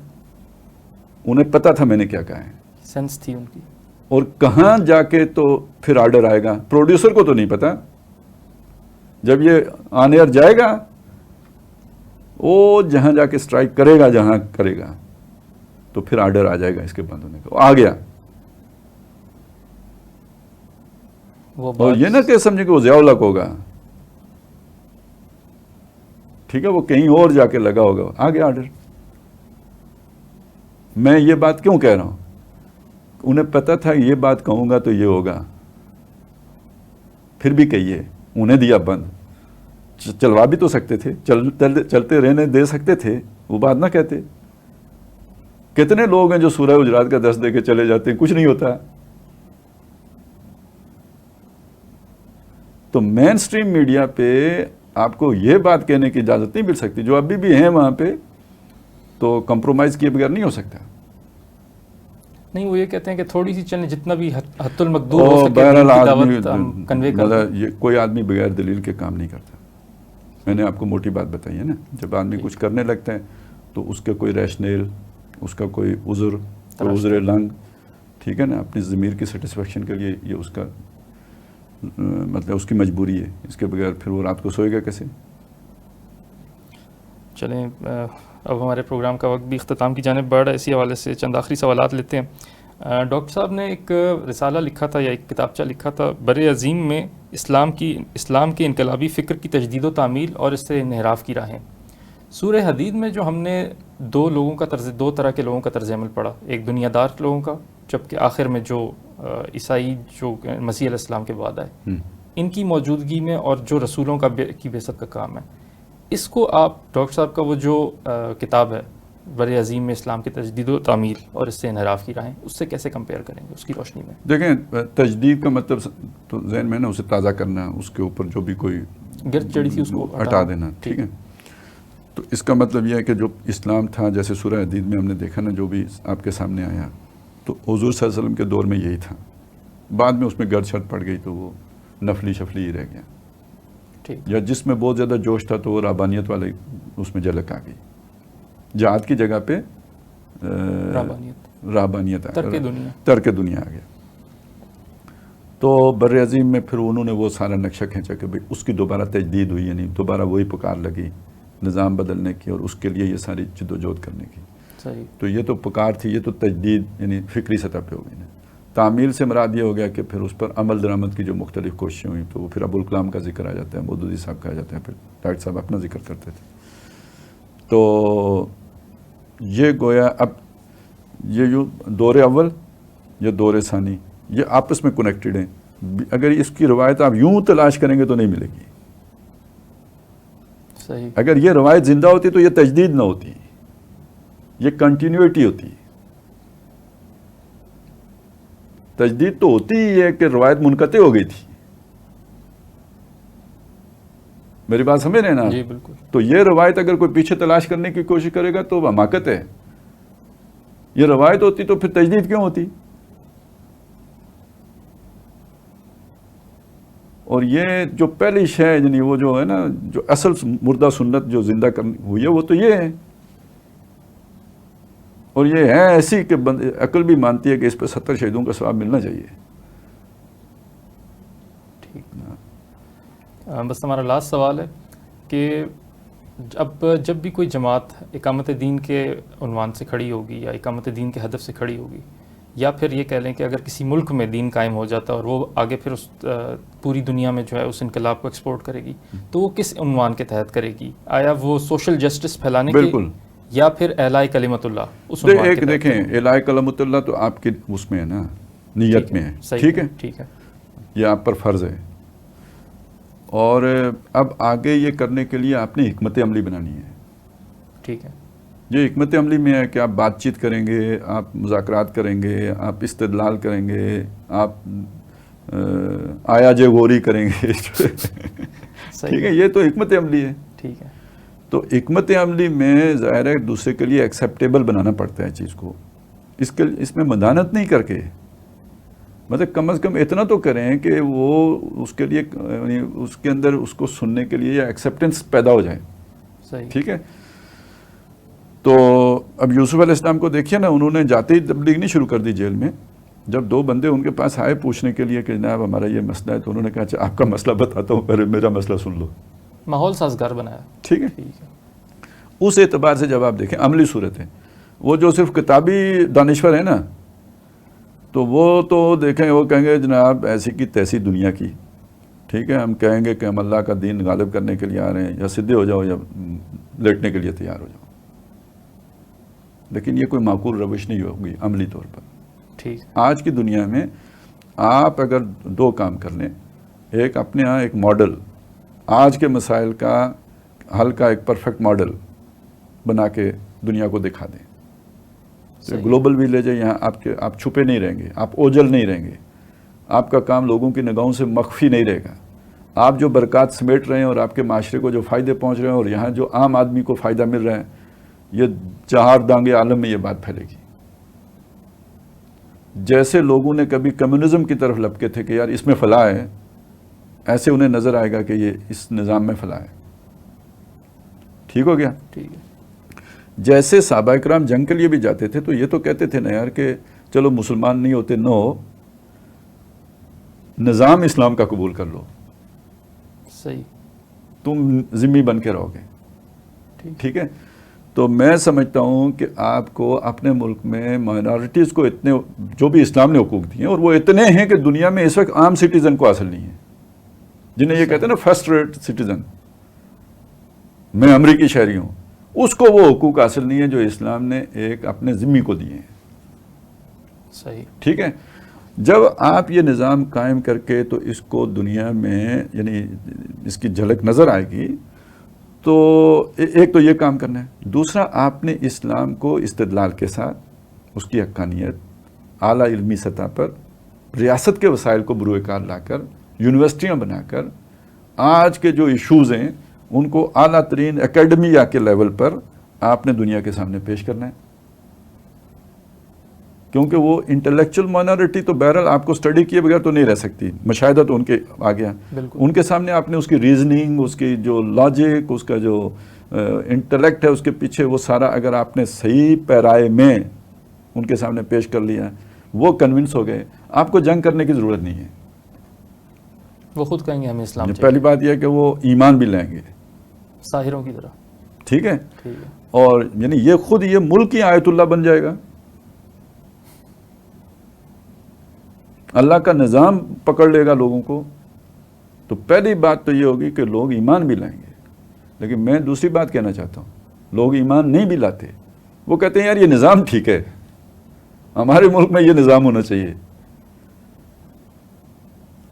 انہیں پتا تھا میں نے کیا کہا ہے، سینس تھی ان کی. اور کہاں جا کے تو پھر آرڈر آئے گا، پروڈیوسر کو تو نہیں پتا. جب یہ آن ایئر جائے گا، وہ جہاں جا کے سٹرائک کرے گا، جہاں کرے گا تو پھر آرڈر آ جائے گا اس کے بند ہونے کا. آ گیا. اور یہ نہ کہ سمجھے کہ وہ ضیاء الحق ہوگا، ٹھیک ہے، وہ کہیں اور جا کے لگا ہوگا. آ گیا آرڈر. میں یہ بات کیوں کہہ رہا ہوں؟ انہیں پتا تھا یہ بات کہوں گا تو یہ ہوگا، پھر بھی کہیے. انہیں دیا بند. چلوا بھی تو سکتے تھے، چلتے رہنے دے سکتے تھے، وہ بات نہ کہتے. کتنے لوگ ہیں جو سورہ حجرات کا درس دے کے چلے جاتے ہیں، کچھ نہیں ہوتا. تو مین سٹریم میڈیا پہ آپ کو یہ بات کہنے کی اجازت نہیں مل سکتی. جو ابھی بھی ہیں وہاں پہ تو کمپرومائز کیے بغیر نہیں ہو سکتا. نہیں، وہ یہ کہتے ہیں کہ تھوڑی سی چلیں، جتنا بھی حد المقدور ہو سکے دین کی دعوت ہم کنوے کریں. یہ کوئی آدمی بغیر دلیل کے کام نہیں کرتا. میں نے آپ کو موٹی بات بتائی ہے نا. جب آدمی کچھ کرنے لگتا ہے تو اس کا کوئی ریشنیل، اس کا کوئی عذر لنگ، ٹھیک ہے نا، اپنی ضمیر کی سیٹسفیکشن کے لیے یہ اس کا مطلب اس کی مجبوری ہے. اس کے بغیر پھر وہ رات کو سوئے گا کیسے؟ چلیں اب ہمارے پروگرام کا وقت بھی اختتام کی جانب بڑھ رہا ہے. اسی حوالے سے چند آخری سوالات لیتے ہیں. ڈاکٹر صاحب نے ایک رسالہ لکھا تھا یا ایک کتابچہ لکھا تھا، بر عظیم میں اسلام کے انقلابی فکر کی تجدید و تعمیل اور اس سے انحراف کی راہیں. سورہ حدید میں جو ہم نے دو طرح کے لوگوں کا طرز عمل پڑھا، ایک دنیا دار لوگوں کا، جبکہ آخر میں جو عیسائی جو مسیح علیہ السلام کے بعد آئے، ان کی موجودگی میں، اور جو رسولوں کی بعثت کا کام ہے، اس کو آپ ڈاکٹر صاحب کا وہ جو کتاب ہے بر عظیم میں اسلام کی تجدید و تعمیل اور اس سے انحراف کی راہیں، اس سے کیسے کمپیئر کریں گے اس کی روشنی میں؟ دیکھیں، تجدید کا مطلب تو ذہن میں نا اسے تازہ کرنا، اس کے اوپر جو بھی کوئی گرد چڑھی تھی اس کو ہٹا دینا، ٹھیک ہے. تو اس کا مطلب یہ ہے کہ جو اسلام تھا، جیسے سورہ حدید میں ہم نے دیکھا نا، جو بھی آپ کے سامنے آیا تو حضور صلی اللہ علیہ وسلم کے دور میں یہی تھا. بعد میں اس میں گرد شرط پڑ گئی تو وہ نفلی شفلی ہی رہ گیا. یا جس میں بہت زیادہ جوش تھا تو وہ رہبانیت والے اس میں جھلک آ گئی. جہاد کی جگہ پہ رہبانیت ترک دنیا آ گیا. تو بر عظیم میں پھر انہوں نے وہ سارا نقشہ کھینچا کہ بھئی اس کی دوبارہ تجدید ہوئی، یعنی دوبارہ وہی پکار لگی نظام بدلنے کی اور اس کے لیے یہ ساری جد و جہد کرنے کی. صحیح. تو یہ تو پکار تھی، یہ تو تجدید یعنی فکری سطح پہ ہو گئی نا. تعمیل سے مراد یہ ہو گیا کہ پھر اس پر عمل درآمد کی جو مختلف کوششیں ہوئیں تو پھر ابوالکلام کا ذکر آ جاتا ہے، مودودی صاحب کا آ جاتا ہے، پھر ڈاکٹر صاحب اپنا ذکر کرتے تھے. تو یہ گویا اب یہ یوں دور اول یا دور ثانی یہ آپس میں کنیکٹڈ ہیں. اگر اس کی روایت آپ یوں تلاش کریں گے تو نہیں ملے گی. صحیح. اگر یہ روایت زندہ ہوتی تو یہ تجدید نہ ہوتی، یہ کنٹینیوٹی ہوتی. تجدید تو ہوتی ہی ہے کہ روایت منقطع ہو گئی تھی. میری بات سمجھ رہے ہیں نا؟ جی بالکل. تو یہ روایت اگر کوئی پیچھے تلاش کرنے کی کوشش کرے گا تو حماقت ہے. یہ روایت ہوتی تو پھر تجدید کیوں ہوتی؟ اور یہ جو پہلی شے یعنی وہ جو ہے نا جو اصل مردہ سنت جو زندہ ہوئی ہے وہ تو یہ ہے. اور یہ ہے ایسی کہ عقل بھی مانتی ہے کہ اس پہ 70 شہیدوں کا ثواب ملنا چاہیے. ٹھیک. بس ہمارا لاسٹ سوال ہے کہ اب جب بھی کوئی جماعت اقامت دین کے عنوان سے کھڑی ہوگی یا اقامت دین کے ہدف سے کھڑی ہوگی، یا پھر یہ کہہ لیں کہ اگر کسی ملک میں دین قائم ہو جاتا ہے اور وہ آگے پھر اس پوری دنیا میں جو ہے اس انقلاب کو ایکسپورٹ کرے گی، تو وہ کس عنوان کے تحت کرے گی؟ آیا وہ سوشل جسٹس پھیلانے کے بالکل، یا پھر اعلاء کلمت اللہ اس عنوان کے تحت؟ دیکھیں اعلاء کلمت اللہ تو آپ کے اس میں ہے نا، نیت میں ہے. ٹھیک ہے، ٹھیک ہے، یہ آپ پر فرض ہے. اور اب آگے یہ کرنے کے لیے آپ نے حکمت عملی بنانی ہے. ٹھیک ہے. یہ حکمت عملی میں ہے کہ آپ بات چیت کریں گے، آپ مذاکرات کریں گے، آپ استدلال کریں گے، آپ آیا جے غوری کریں گے. ٹھیک ہے، یہ تو حکمت عملی ہے. ٹھیک ہے. تو حکمت عملی میں ظاہر ہے دوسرے کے لیے ایکسیپٹیبل بنانا پڑتا ہے چیز کو. اس میں مدانت نہیں کر کے، مطلب کم از کم اتنا تو کریں کہ وہ اس کے لیے اس کے اندر اس کو سننے کے لیے ایکسیپٹنس پیدا ہو جائے. صحیح. ٹھیک ہے. تو اب یوسف علیہ السلام کو دیکھیے نا، انہوں نے جاتے ہی تبلیغ نہیں شروع کر دی جیل میں. جب 2 بندے ان کے پاس آئے پوچھنے کے لیے کہ جناب ہمارا یہ مسئلہ ہے، تو انہوں نے کہا اچھا آپ کا مسئلہ بتاتا ہوں، پہلے میرا مسئلہ سن لو. ماحول سازگار بنایا. ٹھیک ہے. ٹھیک ہے. اس اعتبار سے جب آپ دیکھیں عملی صورت ہے، وہ جو صرف کتابی دانشور ہیں نا، تو وہ تو دیکھیں وہ کہیں گے جناب ایسی کی تیسی دنیا کی. ٹھیک ہے، ہم کہیں گے کہ ہم اللہ کا دین غالب کرنے کے لیے آ رہے ہیں، یا سیدھے ہو جاؤ یا لیٹنے کے لیے تیار ہو جاؤ. لیکن یہ کوئی معقول روش نہیں ہوگی عملی طور پر. ٹھیک. آج کی دنیا میں آپ اگر 2 کام کر لیں، ایک اپنے ہاں ایک ماڈل، آج کے مسائل کا حل کا ایک پرفیکٹ ماڈل بنا کے دنیا کو دکھا دیں. گلوبل ویلیج ہے، یہاں آپ چھپے نہیں رہیں گے، آپ اوجل نہیں رہیں گے، آپ کا کام لوگوں کی نگاہوں سے مخفی نہیں رہے گا. آپ جو برکات سمیٹ رہے ہیں اور آپ کے معاشرے کو جو فائدے پہنچ رہے ہیں اور یہاں جو عام آدمی کو فائدہ مل رہا ہے، یہ 4 دانگے عالم میں یہ بات پھیلے گی. جیسے لوگوں نے کبھی کمیونزم کی طرف لپکے تھے کہ یار اس میں فلاح ہے، ایسے انہیں نظر آئے گا کہ یہ اس نظام میں فلاح ہے. ٹھیک ہو گیا. ٹھیک ہے. جیسے صحابہ کرام جنگ کے لیے بھی جاتے تھے تو یہ تو کہتے تھے نا یار کہ چلو مسلمان نہیں ہوتے نو، نظام اسلام کا قبول کر لو، صحیح، تم ذمہ بن کے رہو گے. ٹھیک ہے. تو میں سمجھتا ہوں کہ آپ کو اپنے ملک میں مائنارٹیز کو اتنے جو بھی اسلام نے حقوق دیے ہیں، اور وہ اتنے ہیں کہ دنیا میں اس وقت عام سٹیزن کو حاصل نہیں ہے، جنہیں یہ کہتے ہیں نا فرسٹ ریٹ سٹیزن، میں امریکی شہری ہوں، اس کو وہ حقوق حاصل نہیں ہے جو اسلام نے ایک اپنے ذمہ کو دیے ہیں. صحیح. ٹھیک ہے. جب آپ یہ نظام قائم کر کے تو اس کو دنیا میں یعنی اس کی جھلک نظر آئے گی، تو ایک تو یہ کام کرنا ہے. دوسرا آپ نے اسلام کو استدلال کے ساتھ اس کی حقانیت اعلیٰ علمی سطح پر ریاست کے وسائل کو بروئے کار لا کر یونیورسٹیاں بنا کر آج کے جو ایشوز ہیں ان کو اعلیٰ ترین اکیڈمیا کے لیول پر آپ نے دنیا کے سامنے پیش کرنا ہے. کیونکہ وہ انٹلیکچل مائنارٹی تو بہرحال آپ کو اسٹڈی کیے بغیر تو نہیں رہ سکتی، مشاہدہ تو ان کے آ گیا. ان کے سامنے آپ نے اس کی ریزننگ، اس کی جو لاجک، اس کا جو انٹلیکٹ ہے اس کے پیچھے، وہ سارا اگر آپ نے صحیح پیرائے میں ان کے سامنے پیش کر لیا، وہ کنونس ہو گئے، آپ کو جنگ کرنے کی ضرورت نہیں ہے. وہ خود کہیں گے ہمیں اسلام چاہیے. پہلی بات یہ ہے کہ وہ ایمان بھی لیں گے ساحروں کی طرح. ٹھیک ہے. اور یعنی یہ خود یہ ملک ہی آیت اللہ بن جائے گا. اللہ کا نظام پکڑ لے گا لوگوں کو. تو پہلی بات تو یہ ہوگی کہ لوگ ایمان بھی لائیں گے. لیکن میں دوسری بات کہنا چاہتا ہوں, لوگ ایمان نہیں بھی لاتے, وہ کہتے ہیں یار یہ نظام ٹھیک ہے, ہمارے ملک میں یہ نظام ہونا چاہیے.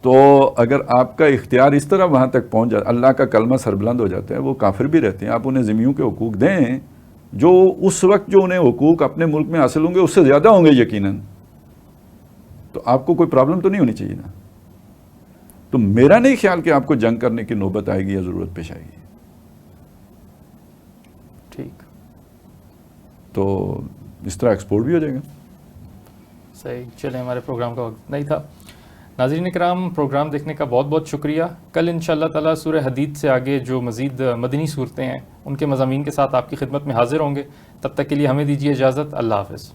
تو اگر آپ کا اختیار اس طرح وہاں تک پہنچ جائے, اللہ کا کلمہ سربلند ہو جاتا ہے, وہ کافر بھی رہتے ہیں, آپ انہیں ذمیوں کے حقوق دیں جو اس وقت جو انہیں حقوق اپنے ملک میں حاصل ہوں گے اس سے زیادہ ہوں گے یقیناً, تو آپ کو کوئی پرابلم تو نہیں ہونی چاہیے نا. تو میرا نہیں خیال کہ آپ کو جنگ کرنے کی نوبت آئے گی یا ضرورت پیش آئے گی. ٹھیک, تو اس طرح ایکسپورٹ بھی ہو جائے گا. صحیح. چلیں, ہمارے پروگرام کا وقت نہیں تھا. ناظرین کرام, پروگرام دیکھنے کا بہت بہت شکریہ. کل انشاءاللہ تعالیٰ سورہ حدید سے آگے جو مزید مدنی صورتیں ہیں ان کے مضامین کے ساتھ آپ کی خدمت میں حاضر ہوں گے. تب تک کے لیے ہمیں دیجیے اجازت. اللہ حافظ.